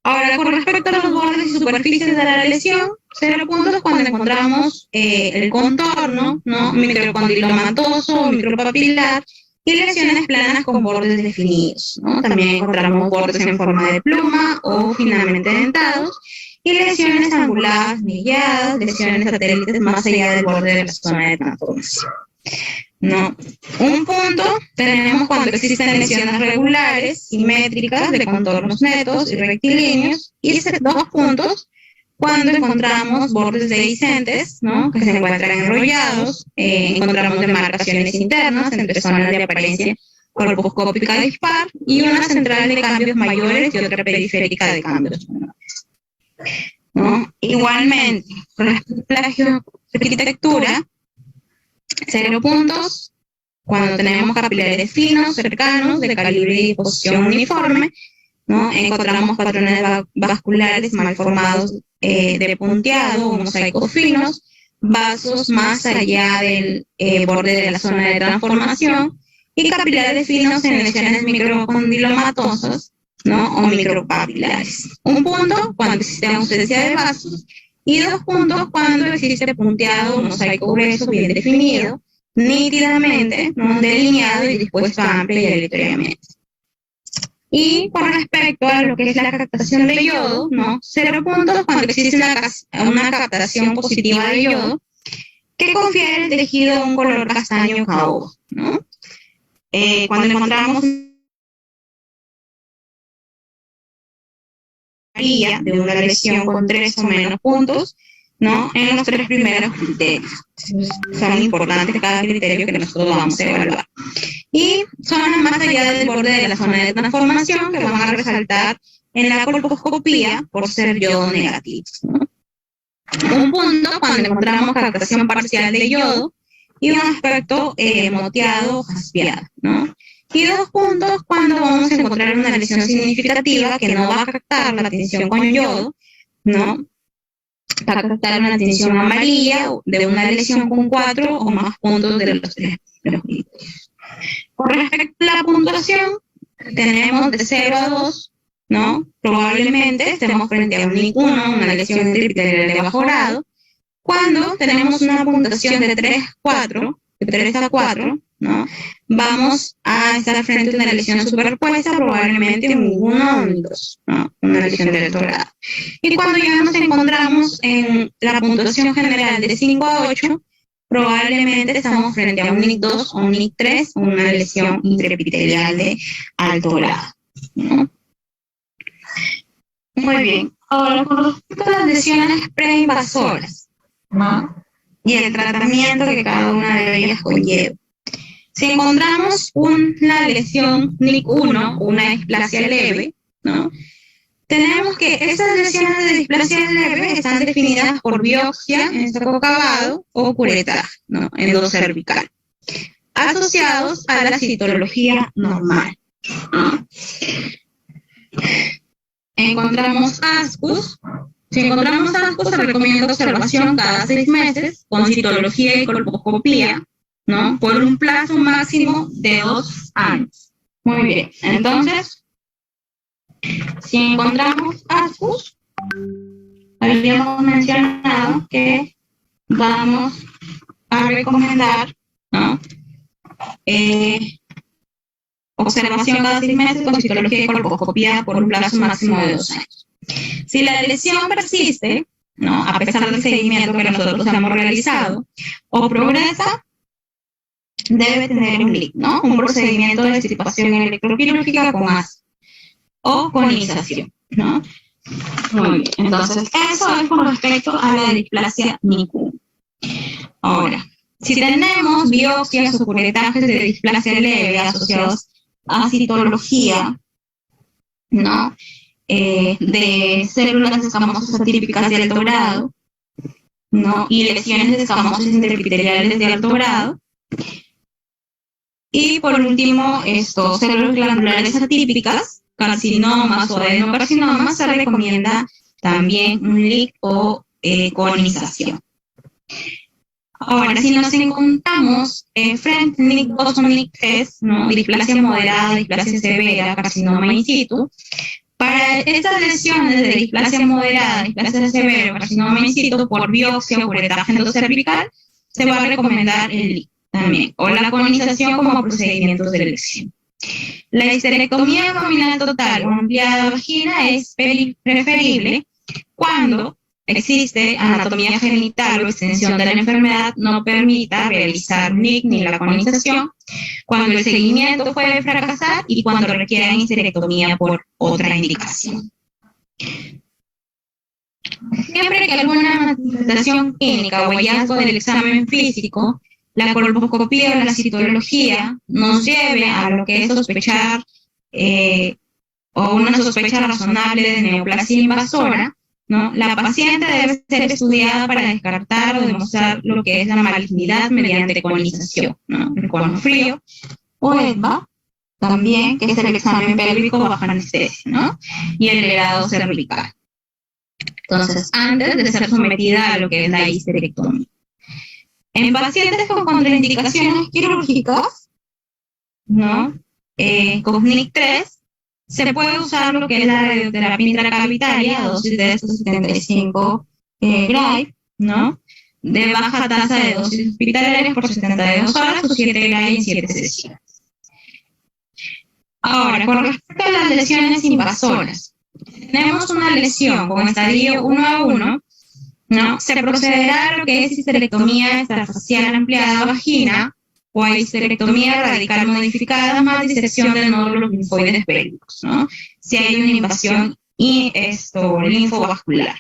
Ahora, con respecto a los bordes y superficies de la lesión, 0 puntos cuando encontramos el contorno, ¿no? Microcondilomatoso o micropapilar, y lesiones planas con bordes definidos, ¿no? También encontramos bordes en forma de pluma o finamente dentados, y lesiones anguladas, mediadas, lesiones satélites más allá del borde de la zona de transformación, ¿no? Un punto tenemos cuando existen lesiones regulares, simétricas, de contornos netos y rectilíneos, y 2 puntos cuando encontramos bordes dehiscentes, ¿no? Que se encuentran enrollados, encontramos demarcaciones internas entre zonas de apariencia corpuscópica dispar y una central de cambios mayores y otra periférica de cambios menores, ¿no? Igualmente, con respecto a la arquitectura, 0 puntos cuando tenemos capilares finos, cercanos, de calibre y disposición uniforme, ¿no? Encontramos patrones vasculares mal formados de punteado o mosaicos finos, vasos más allá del borde de la zona de transformación y capilares finos en lesiones microcondilomatosas, ¿no? O micropapilares. Un punto cuando existe ausencia de vasos y 2 puntos cuando existe punteado o mosaico grueso bien definido, nítidamente, ¿no? Delineado y dispuesto amplia y aleatoriamente. Y con respecto a lo que es la captación de yodo, ¿no? 0 puntos cuando existe una captación positiva de yodo que confiere al tejido un color castaño caoba, ¿no? Cuando encontramos de una lesión con 3 o menos puntos, ¿no? En los 3 primeros criterios. Son importantes cada criterio que nosotros vamos a evaluar. Y zonas más allá del borde de la zona de transformación que van a resaltar en la colposcopía por ser yodo negativos, ¿no? Un punto cuando encontramos captación parcial de yodo y un aspecto moteado o jaspeado, ¿no? Y 2 puntos cuando vamos a encontrar una lesión significativa que no va a captar la tinción con yodo, ¿no? Va a captar una tinción amarilla de una lesión con 4 o más puntos de los 3 criterios. Con respecto a la puntuación, tenemos de 0 a 2, ¿no? Probablemente estemos frente a un NIC 1, una lesión epitelial de bajo grado. Cuando tenemos una puntuación de 3 a 4, ¿no? Vamos a estar frente a una lesión superpuesta, probablemente un NIC 1 o un NIC 2, ¿no? Una lesión de alto grado. Y cuando ya nos encontramos en la puntuación general de 5 a 8, probablemente estamos frente a un NIC 2 o un NIC 3 o una lesión intraepitelial de alto grado, ¿no? Muy bien. Ahora, con respecto a las lesiones preinvasoras, ¿no? Y el tratamiento que cada una de ellas conlleva. Si encontramos una lesión NIC 1, una displasia leve, ¿no? Tenemos que esas lesiones de displasia leve están definidas por biopsia en saco cavado o curetaje, ¿no? Endocervical, asociados a la citología normal, ¿no? Encontramos ascus. Si encontramos ascus, se recomienda observación cada 6 meses con citología y colposcopía, ¿no? Por un plazo máximo de 2 años. Muy bien, entonces, si encontramos ascus, habíamos mencionado que vamos a recomendar, ¿no? Observación cada 6 meses con citología y colposcopía por un plazo máximo de 2 años. Si la lesión persiste, ¿no? A pesar del seguimiento que nosotros hemos realizado, o progresa, debe tener un LIC, ¿no? Un procedimiento de extirpación electroquirúrgica con ácido o conización, ¿no? Muy bien, entonces eso es con respecto a la displasia NIC 1. Ahora, si tenemos biopsias o curetajes de displasia leve asociados a citología, ¿no? De células escamosas atípicas de alto grado, ¿no? Y lesiones de escamosis interepiteliales de alto grado. Y por último, células glandulares atípicas, carcinomas o adenocarcinomas, se recomienda también un LIC o colonización. Ahora, si nos encontramos frente a NIC 2 o NIC 3, ¿no? Displasia moderada, displasia severa, carcinoma in situ, para estas lesiones de displasia moderada, displasia severa, carcinoma in situ, por biopsia o curetaje endocervical, se va a recomendar el LIC también, o la colonización como procedimiento de elección. La histerectomía abdominal total o ampliada de vagina es preferible cuando existe anatomía genital o extensión de la enfermedad no permita realizar NIC ni la colonización, cuando el seguimiento puede fracasar y cuando requiera histerectomía por otra indicación. Siempre que alguna manifestación clínica o hallazgo del examen físico, la colposcopía o la citología nos lleve a lo que es sospechar o una sospecha razonable de neoplasia invasora, ¿no? La paciente debe ser estudiada para descartar o demostrar lo que es la malignidad mediante colonización, ¿no? El cono frío o EDVA, también, que es el examen pélvico bajo anestesia, ¿no? Y el grado cervical. Entonces, antes de ser sometida a lo que es la histerectomía. En pacientes con contraindicaciones quirúrgicas, ¿no? Con NIC 3, se puede usar lo que es la radioterapia intracavitaria, dosis de estos 75 Gray, ¿no? De baja tasa de dosis hospitalarias por 72 horas o 7 Gray en 7 sesiones. Ahora, con respecto a las lesiones invasoras, tenemos una lesión con estadio 1 a 1, ¿no? Se procederá a lo que es histerectomía extrafacial ampliada vagina o a histerectomía radical modificada más disección de nódulos linfoides pélvicos, ¿no? Si hay una invasión linfovascular.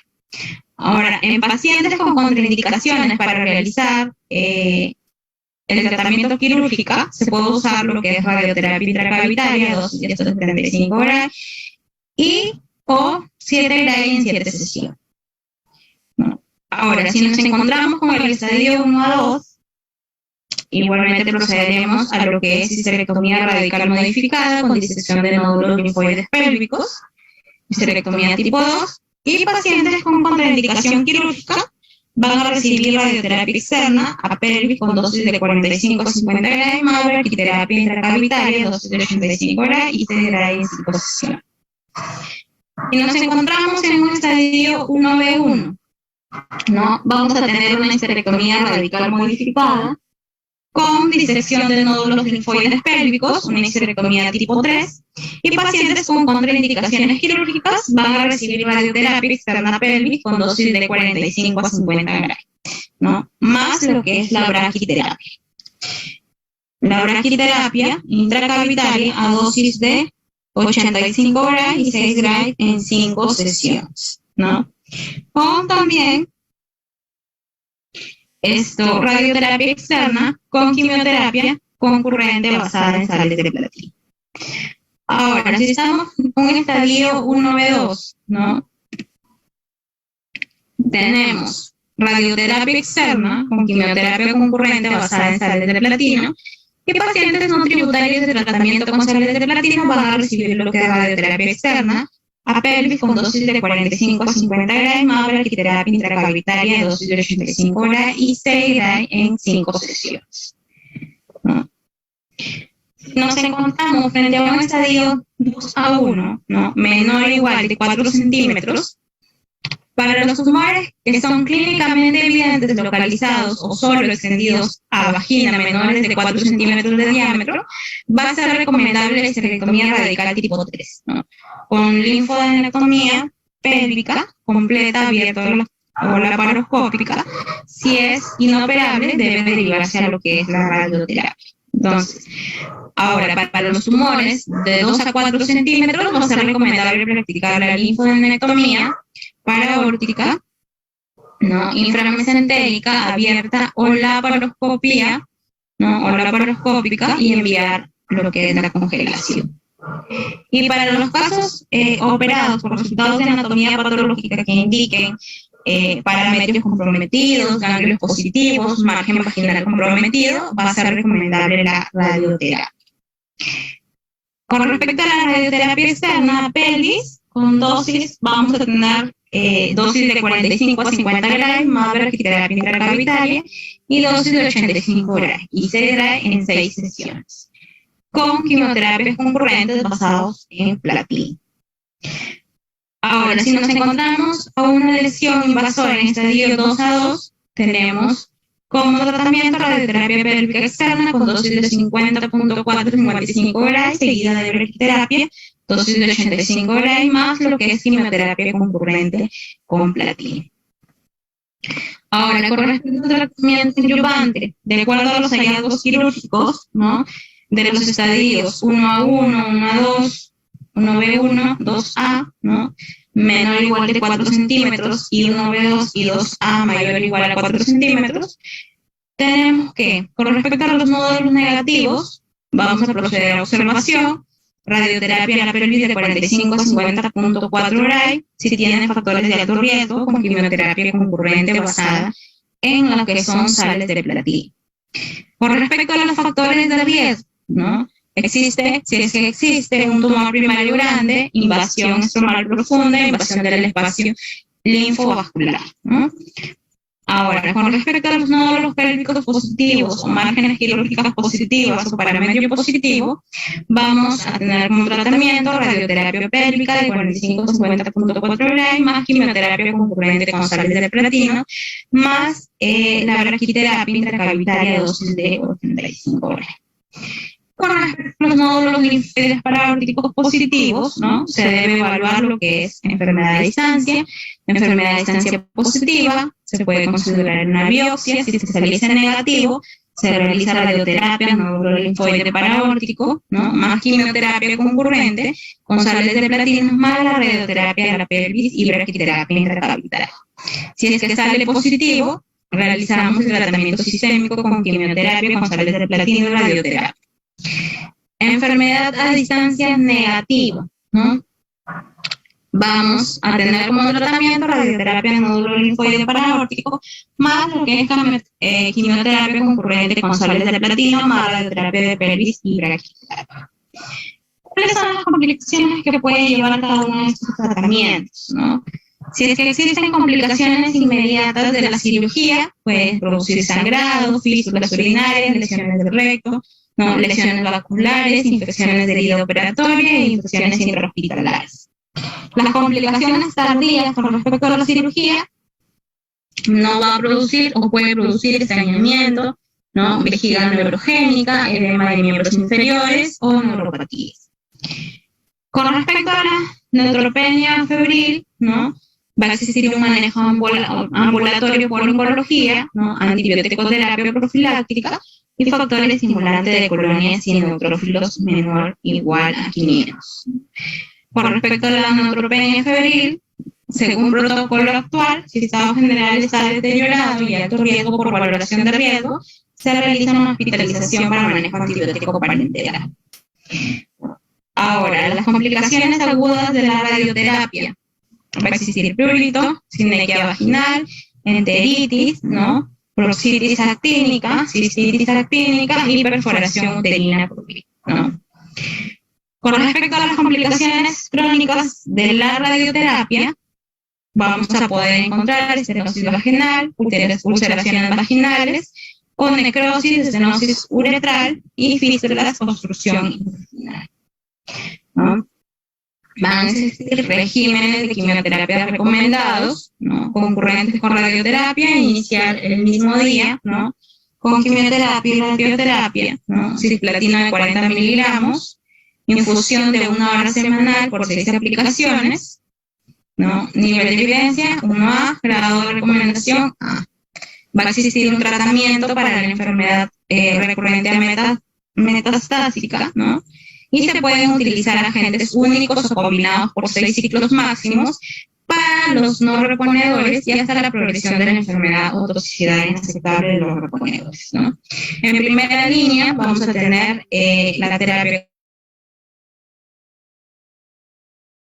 Ahora, en pacientes con contraindicaciones para realizar el tratamiento quirúrgico, se puede usar lo que es radioterapia intracavitaria, dosis de 75 Gray, y o 7 Gray en 7 sesiones. ¿No? Ahora, si nos encontramos con el estadio 1 a 2, igualmente procederemos a lo que es histerectomía radical modificada con disección de nódulos linfoides pélvicos, histerectomía tipo 2, y pacientes con contraindicación quirúrgica van a recibir radioterapia externa a pelvis con dosis de 45 a 50 Gray, más braquiterapia intracavitaria, dosis de 85 Gray y 6 Gray en 5 sesiones. Si nos encontramos en un estadio 1B1, ¿no? Vamos a tener una histerectomía radical modificada con disección de nódulos linfoides pélvicos, una histerectomía tipo 3, y pacientes con contraindicaciones quirúrgicas van a recibir radioterapia externa pelvis con dosis de 45 a 50 Gray, ¿no? Más lo que es la braquiterapia. La braquiterapia intracavitaria a dosis de 85 Gray y 6 Gray en 5 sesiones, ¿no? O también radioterapia externa con quimioterapia concurrente basada en sales de platino. Ahora, si estamos con un estadio 1B2, ¿no? Tenemos radioterapia externa con quimioterapia concurrente basada en sales de platino, y pacientes no tributarios de tratamiento con sales de platino van a recibir lo que es radioterapia externa a pelvis con dosis de 45 a 50 Gray, más braquiterapia intracavitaria de dosis de 85 Gray y 6 Gray en 5 sesiones. ¿No? Nos encontramos frente a un estadio 2 a 1, ¿no? Menor o igual de 4 centímetros. Para los tumores que son clínicamente evidentes, localizados o solo extendidos a vagina menores de 4 centímetros de diámetro, va a ser recomendable la histerectomía radical tipo 3, ¿no? Con linfoadenectomía pélvica completa abierta o laparoscópica. Si es inoperable, debe derivarse a lo que es la radioterapia. Entonces, ahora, para los tumores de 2 a 4 centímetros, va a ser recomendable practicar la linfoadenectomía paraórtica, ¿no? Inframesentérica abierta o laparoscopía, ¿no? O laparoscópica, y enviar lo que es la congelación, Y para los casos operados por resultados de anatomía patológica que indiquen parámetros comprometidos, ganglios positivos, margen vaginal comprometido, va a ser recomendable la radioterapia. Con respecto a la radioterapia externa pelvis, con dosis vamos a tener dosis de 45 a 50 grados más braquiterapia intracavitaria y dosis de 85 grados y 6 grados en 6 sesiones, con quimioterapias concurrentes basados en platina. Ahora, si nos encontramos a una lesión invasora en estadio 2A2, tenemos como tratamiento radioterapia pélvica externa con dosis de 50.4-55 grados, seguida de braquiterapia, dosis de 85 grados más lo que es quimioterapia concurrente con platina. Ahora, con respecto al tratamiento adyuvante, de acuerdo a los hallazgos quirúrgicos, ¿no?, de los estadios 1A1, 1A2, 1B1, 2A, ¿no?, menor o igual de 4 centímetros, y 1B2 y 2A mayor o igual a 4 centímetros, tenemos que, con respecto a los nódulos negativos, vamos a proceder a observación, radioterapia a la pelvis de 45 a 50.4 grados, si tienen factores de alto riesgo, con quimioterapia concurrente basada en lo que son sales de platino. Con respecto a los factores de riesgo, ¿no?, si es que existe un tumor primario grande, invasión estromal profunda, invasión del espacio linfovascular, ¿no? Ahora, con respecto a los nódulos pélvicos positivos o márgenes quirúrgicas positivas o parametrio positivo, vamos a tener como tratamiento radioterapia pélvica de 45 a 50.4 grados más quimioterapia concurrente con sales de platino más la braquiterapia intracavitaria de dosis de 85 grados. Con respecto a los nódulos linfoides paraórticos positivos, ¿no?, se debe evaluar lo que es enfermedad a distancia. Enfermedad a distancia positiva se puede considerar una biopsia. Si se saliese negativo, se realiza radioterapia nódulo linfoide paraórtico, ¿no?, más quimioterapia concurrente con sales de platino más la radioterapia de la pelvis y braquiterapia intracavitaria. Si es que sale positivo, realizamos el tratamiento sistémico con quimioterapia con sales de platino y radioterapia. Enfermedad a distancia negativa, ¿no?, vamos a tener como tratamiento radioterapia nódulo linfoide paraórtico más lo que es quimioterapia concurrente con sales de platino más radioterapia de pelvis y braquiterapia. ¿Cuáles son las complicaciones que puede llevar cada uno de estos tratamientos, ¿no? Si es que existen complicaciones inmediatas de la cirugía, pueden producir sangrado, fístulas urinarias, lesiones del recto, ¿no?, lesiones vasculares, infecciones de herida operatoria e infecciones intrahospitalarias. Las complicaciones tardías con respecto a la cirugía no va a producir o puede producir estreñimiento, ¿no?, vejiga neurogénica, edema de miembros inferiores o neuropatías. Con respecto a la neutropenia febril, ¿no?, va a existir un manejo ambulatorio por oncología, ¿no?, antibiótico-terapia profiláctica y factores estimulantes de colonias y neutrófilos menor o igual a 500. Con respecto a la neutropenia febril, según protocolo actual, si el estado general está deteriorado y alto riesgo por valoración de riesgo, se realiza una hospitalización para manejo antibiótico parenteral. Ahora, las complicaciones agudas de la radioterapia. Va a existir prurito, sinequia vaginal, enteritis, ¿no?, proctitis actínica, cistitis actínica y perforación uterina prurita, ¿no? Con respecto a las complicaciones crónicas de la radioterapia, vamos a poder encontrar estenosis vaginal, ulceraciones vaginales, o necrosis, estenosis uretral y fístulas, obstrucción intestinal, ¿no? Van a existir regímenes de quimioterapia recomendados, ¿no?, concurrentes con radioterapia, iniciar el mismo día, ¿no?, con quimioterapia y radioterapia, ¿no?, cisplatina de 40 miligramos, infusión de 1 hora semanal por 6 aplicaciones, ¿no?, nivel de evidencia 1A, grado de recomendación A. Va a existir un tratamiento para la enfermedad recurrente a metastásica, ¿no?, y se pueden utilizar agentes únicos o combinados por 6 ciclos máximos para los no reponedores y hasta la progresión de la enfermedad o toxicidad inaceptable de los reponedores, ¿no? En primera línea vamos a tener la terapia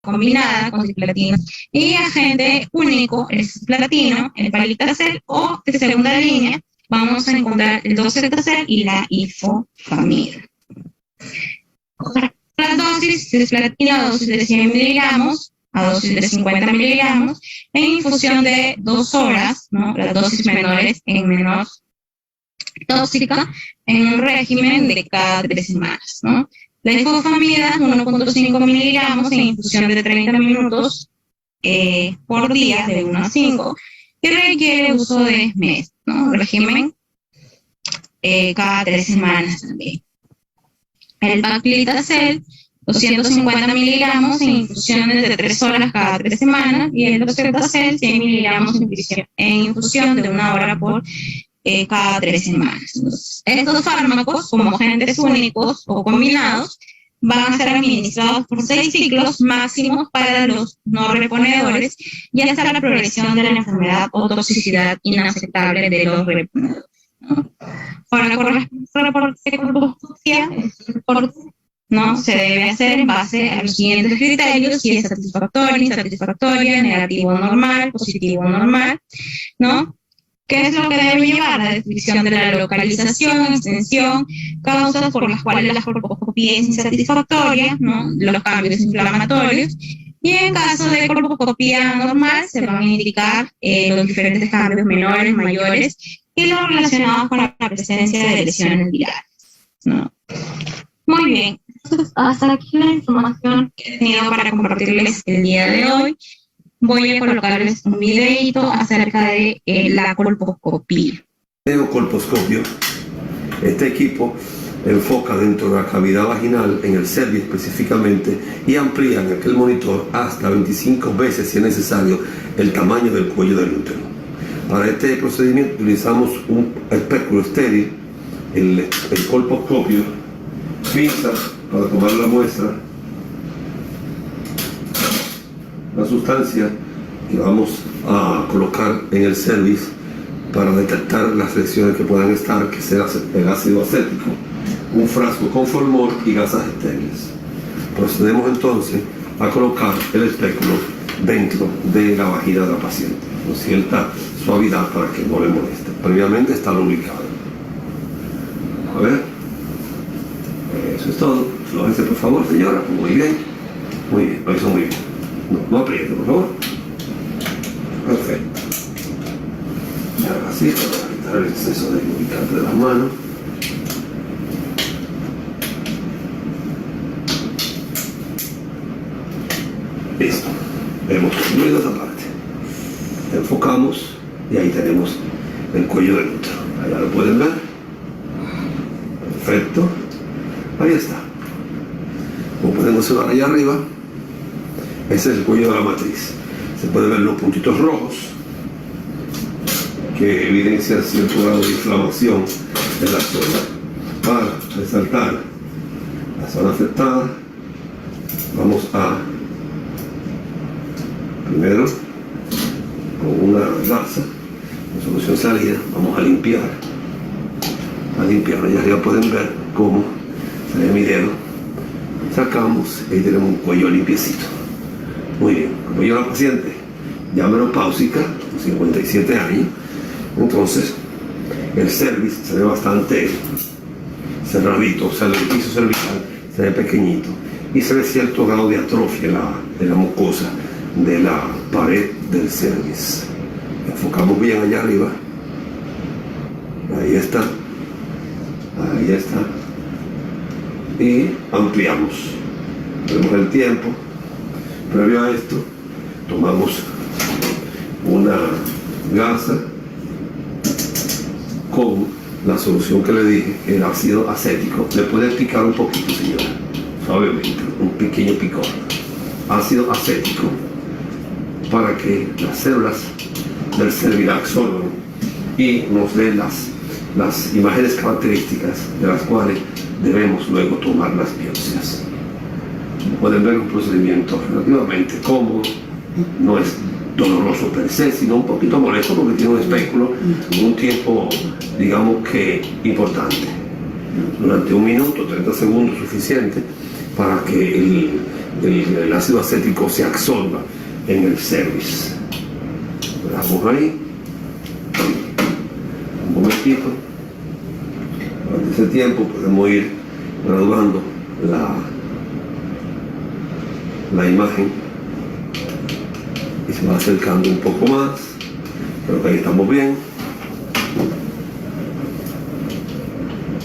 combinada con cisplatino. Y agente único, el cisplatino, el palitacel, o de segunda línea, vamos a encontrar el docetacel y la ifosfamida. Las dosis de cisplatino a dosis de 100 miligramos a dosis de 50 miligramos en infusión de 2 horas, ¿no? Las dosis menores en menor tóxica en un régimen de cada 3 semanas, ¿no? La ifosfamida, 1.5 miligramos en infusión de 30 minutos por día, de 1 a 5, que requiere uso de mes, ¿no? Régimen cada 3 semanas también. El paclitacel, 250 miligramos en infusiones de 3 horas cada 3 semanas, y el docetacel, 100 miligramos en infusión de 1 hora por cada 3 semanas. Entonces, estos fármacos, como agentes únicos o combinados, van a ser administrados por 6 ciclos máximos para los no reponedores y hasta la progresión de la enfermedad o toxicidad inaceptable de los reponedores, ¿no? Para la correspondencia, ¿no? Se debe hacer en base a los siguientes criterios: si es satisfactoria, insatisfactoria, negativo o normal, positivo o normal, ¿no? ¿Qué es lo que debe llevar? La descripción de la localización, extensión, causas por las cuales la colposcopía es insatisfactoria, ¿no? Los cambios inflamatorios. Y en caso de colposcopía normal, se van a indicar los diferentes cambios menores, mayores, y los relacionados con la presencia de lesiones virales, ¿no? Muy bien. Entonces, hasta aquí la información que he tenido para compartirles el día de hoy. Voy a colocarles un videito acerca de la colposcopía. Colposcopio. Este equipo enfoca dentro de la cavidad vaginal, en el cervix específicamente, y amplía en aquel monitor hasta 25 veces, si es necesario, el tamaño del cuello del útero. Para este procedimiento utilizamos un espéculo estéril, el colposcopio, pinza para tomar la muestra, la sustancia que vamos a colocar en el cervix para detectar las lesiones que puedan estar, que sea el ácido acético, un frasco con formol y gasas estériles. Procedemos entonces a colocar el espéculo dentro de la vagina de la paciente, con cierta suavidad para que no le moleste. Previamente está lubricado. A ver, eso es todo. Flójense, por favor, señora. Muy bien, lo hizo muy bien. No apriete, por favor. Perfecto. Y ahora sí, para quitar el exceso de lubricante de las manos. Listo. Hemos concluido esa parte. Enfocamos y ahí tenemos el cuello del útero. Allá lo pueden ver. Perfecto. Ahí está. Como pueden observar allá arriba, ese es el cuello de la matriz. Se pueden ver los puntitos rojos que evidencian cierto grado de inflamación en la zona. Para resaltar la zona afectada, vamos a, primero, con una gasa con solución salida, vamos a limpiar. Allá arriba pueden ver cómo sale mi dedo. Sacamos y ahí tenemos un cuello limpiecito. Muy bien, como yo la paciente ya menopáusica, 57 años, entonces el cervix se ve bastante cerradito, o sea, el piso cervical se ve pequeñito y se ve cierto grado de atrofia de la mucosa de la pared del cervix. Enfocamos bien allá arriba, ahí está, y ampliamos. Vemos el tiempo. Previo a esto, tomamos una gasa con la solución que le dije, el ácido acético. Le puede picar un poquito, señora, suavemente, un pequeño picor. Ácido acético para que las células del cervix absorban y nos den las imágenes características de las cuales debemos luego tomar las biopsias. Pueden ver un procedimiento relativamente cómodo, no es doloroso per se, sino un poquito molesto porque tiene un espéculo, un tiempo, digamos que importante. Durante 1 minuto, 30 segundos suficiente para que el ácido acético se absorba en el cervix. Dejamos ahí un momentito. Durante ese tiempo podemos ir graduando la imagen y se va acercando un poco más. Creo que ahí estamos bien.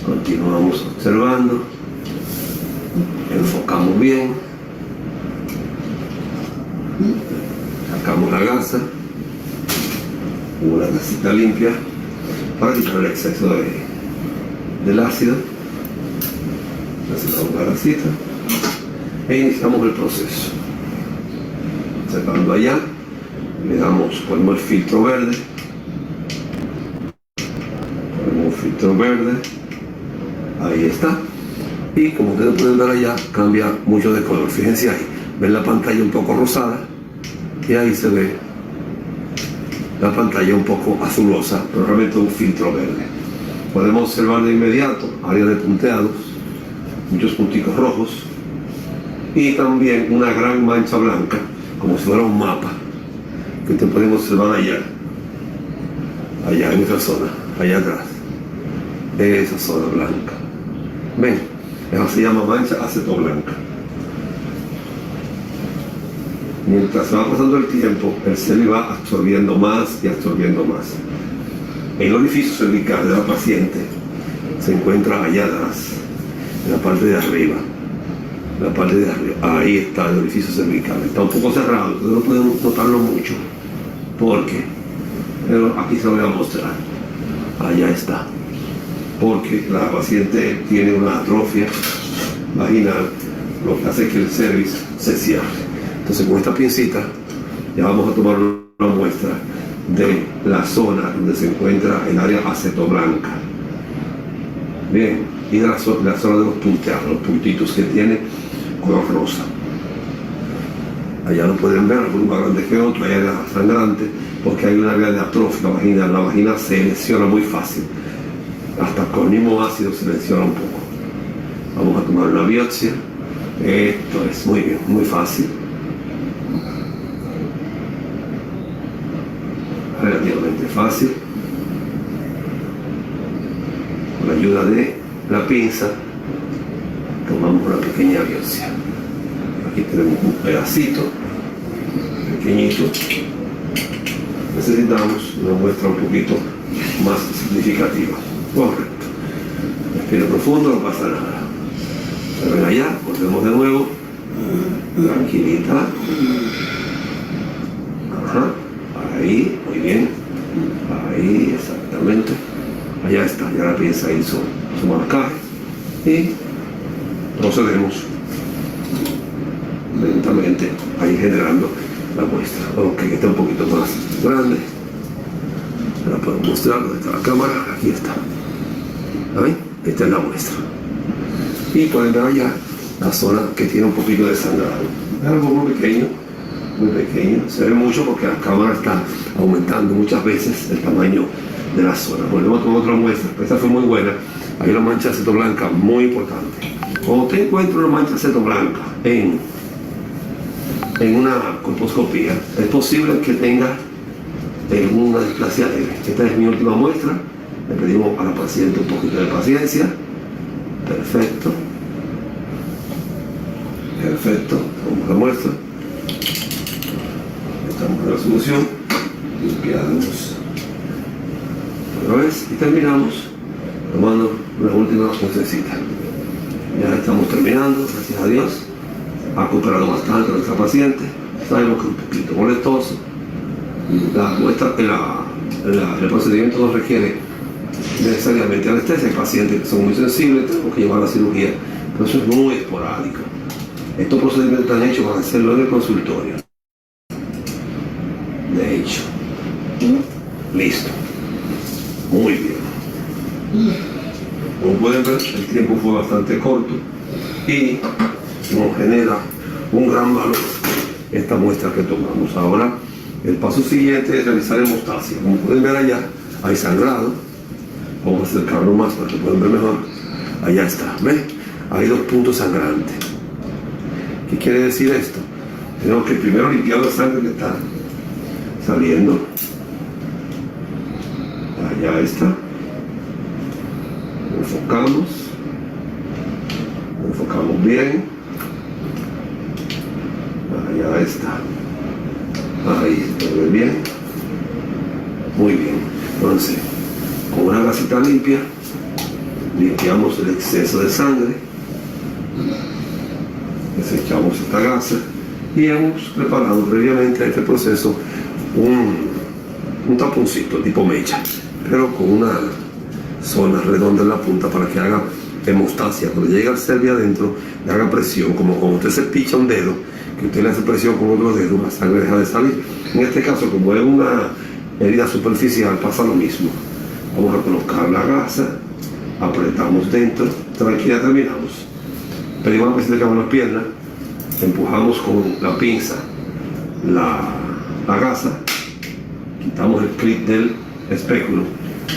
Continuamos observando, enfocamos bien, sacamos la gasa, una gasita limpia para quitar el exceso del ácido. Sacamos la gasita e iniciamos el proceso. Sacando allá, le damos, ponemos el filtro verde, ponemos un filtro verde. Ahí está. Y como ustedes pueden ver allá, cambia mucho de color. Fíjense ahí. Ven la pantalla un poco rosada. Y ahí se ve la pantalla un poco azulosa, pero realmente un filtro verde. Podemos observar de inmediato áreas de punteados, muchos punticos rojos. Y también una gran mancha blanca, como si fuera un mapa, que te podemos observar allá. Allá en esa zona, allá atrás. Esa zona blanca. Ven, eso se llama mancha acetoblanca. Mientras va pasando el tiempo, el cervix va absorbiendo más y absorbiendo más. El orificio cervical de la paciente se encuentra allá atrás, en la parte de arriba. La parte de arriba. Ahí está el orificio cervical. Está un poco cerrado, pero no podemos notarlo mucho. Porque, pero aquí se lo voy a mostrar. Allá está. Porque la paciente tiene una atrofia vaginal, lo que hace que el cervix se cierre. Entonces con esta pincita ya vamos a tomar una muestra de la zona donde se encuentra el área acetoblanca. Bien, y de la zona de los punteados, los puntitos que tiene color rosa. Allá lo pueden ver, algunos más grandes que otros, hay área sangrante, porque hay un área de atrofia vaginal. La vagina se lesiona muy fácil. Hasta con el mismo ácido se lesiona un poco. Vamos a tomar una biopsia. Esto es muy bien, muy fácil. Relativamente fácil. Con la ayuda de la pinza, tomamos una pequeña biopsia. Aquí tenemos un pedacito pequeñito. Necesitamos una muestra un poquito más significativa. Correcto. Respira profundo, no pasa nada. Se ven allá, volvemos de nuevo. Tranquilita. Ajá. Ahí, muy bien. Ahí, exactamente. Allá está, ya la pieza hizo su marcaje. Y procedemos lentamente a ir generando la muestra. Ok, está un poquito más grande. La puedo mostrar, ¿dónde está la cámara? Aquí está. ¿Ven? Esta es la muestra. Y pueden ver allá la zona que tiene un poquito de sangrado. Es algo muy pequeño, muy pequeño. Se ve mucho porque la cámara está aumentando muchas veces el tamaño de la zona. Volvemos con otra muestra. Esta fue muy buena. Hay una mancha acetoblanca muy importante. Cuando usted encuentra una mancha acetoblanca en una colposcopía, es posible que tenga una displasia leve. Esta es mi última muestra. Le pedimos a la paciente un poquito de paciencia. Perfecto. Perfecto. Vamos a la muestra. Estamos en la solución. Limpiamos otra vez y terminamos tomando una última muestracita. Ya estamos terminando, gracias a Dios. Ha cooperado bastante nuestra paciente. Sabemos que es un poquito molestoso. La muestra, el procedimiento no requiere necesariamente anestesia. Hay pacientes que son muy sensibles, tenemos que llevar a la cirugía, pero eso es muy esporádico. Estos procedimientos están hechos para hacerlo en el consultorio. De hecho, listo. Muy bien. Como pueden ver, el tiempo fue bastante corto y nos genera un gran valor esta muestra que tomamos. Ahora, el paso siguiente es realizar hemostasia. Como pueden ver allá, hay sangrado. Vamos a acercarlo más para que puedan ver mejor. Allá está, ¿ven? Hay dos puntos sangrantes. ¿Qué quiere decir esto? Tenemos que primero limpiar la sangre que está saliendo. Allá está. Enfocamos bien. Allá está. Ahí se ve bien. Muy bien. Entonces, con una gasita limpia, limpiamos el exceso de sangre, desechamos esta gasa y hemos preparado previamente a este proceso un taponcito tipo mecha, pero con una zona redonda en la punta para que haga hemostasia. Cuando llegue al Cervi adentro, le haga presión, como cuando usted se picha un dedo, que usted le hace presión con otro dedo, la sangre deja de salir. En este caso, como es una herida superficial, pasa lo mismo. Vamos a colocar la gasa, apretamos dentro, tranquila, terminamos. Pedimos una pesita de las piernas, empujamos con la pinza la gasa, quitamos el clip del espéculo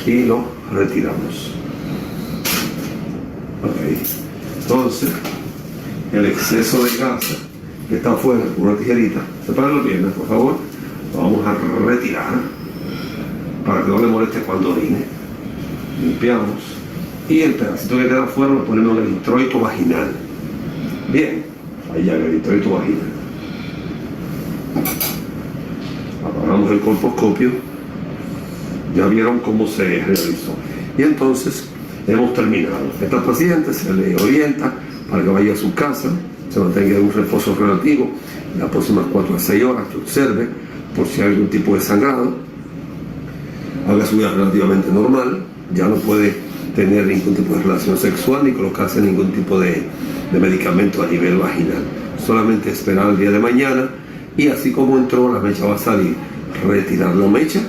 y lo retiramos. Okay. Entonces, el exceso de gasa que está afuera, con una tijerita, separen las piernas, por favor, lo vamos a retirar para que no le moleste cuando orine. Limpiamos y el pedacito que queda afuera lo ponemos en el introito vaginal. Bien, ahí ya en el introito vaginal. Apagamos el colposcopio. Ya vieron cómo se realizó. Y entonces hemos terminado. Esta paciente se le orienta para que vaya a su casa, se mantenga en un reposo relativo las próximas 4 a 6 horas, que observe por si hay algún tipo de sangrado, haga su vida relativamente normal, ya no puede tener ningún tipo de relación sexual ni colocarse ningún tipo de medicamento a nivel vaginal, solamente esperar el día de mañana y así como entró la mecha va a salir, retirar la mecha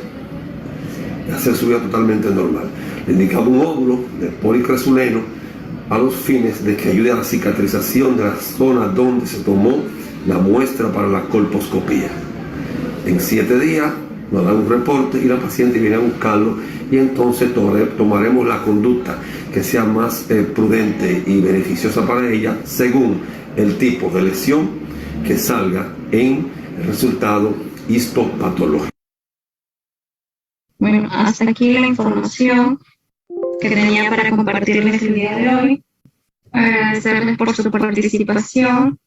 y hacer su vida totalmente normal. Le indicamos un óvulo de policresuleno a los fines de que ayude a la cicatrización de la zona donde se tomó la muestra para la colposcopía. En 7 días nos dan un reporte y la paciente viene a buscarlo y entonces tomaremos la conducta que sea más prudente y beneficiosa para ella según el tipo de lesión que salga en el resultado histopatológico. Bueno, hasta aquí la información que tenía para compartirles el día de hoy. Agradecerles por su participación.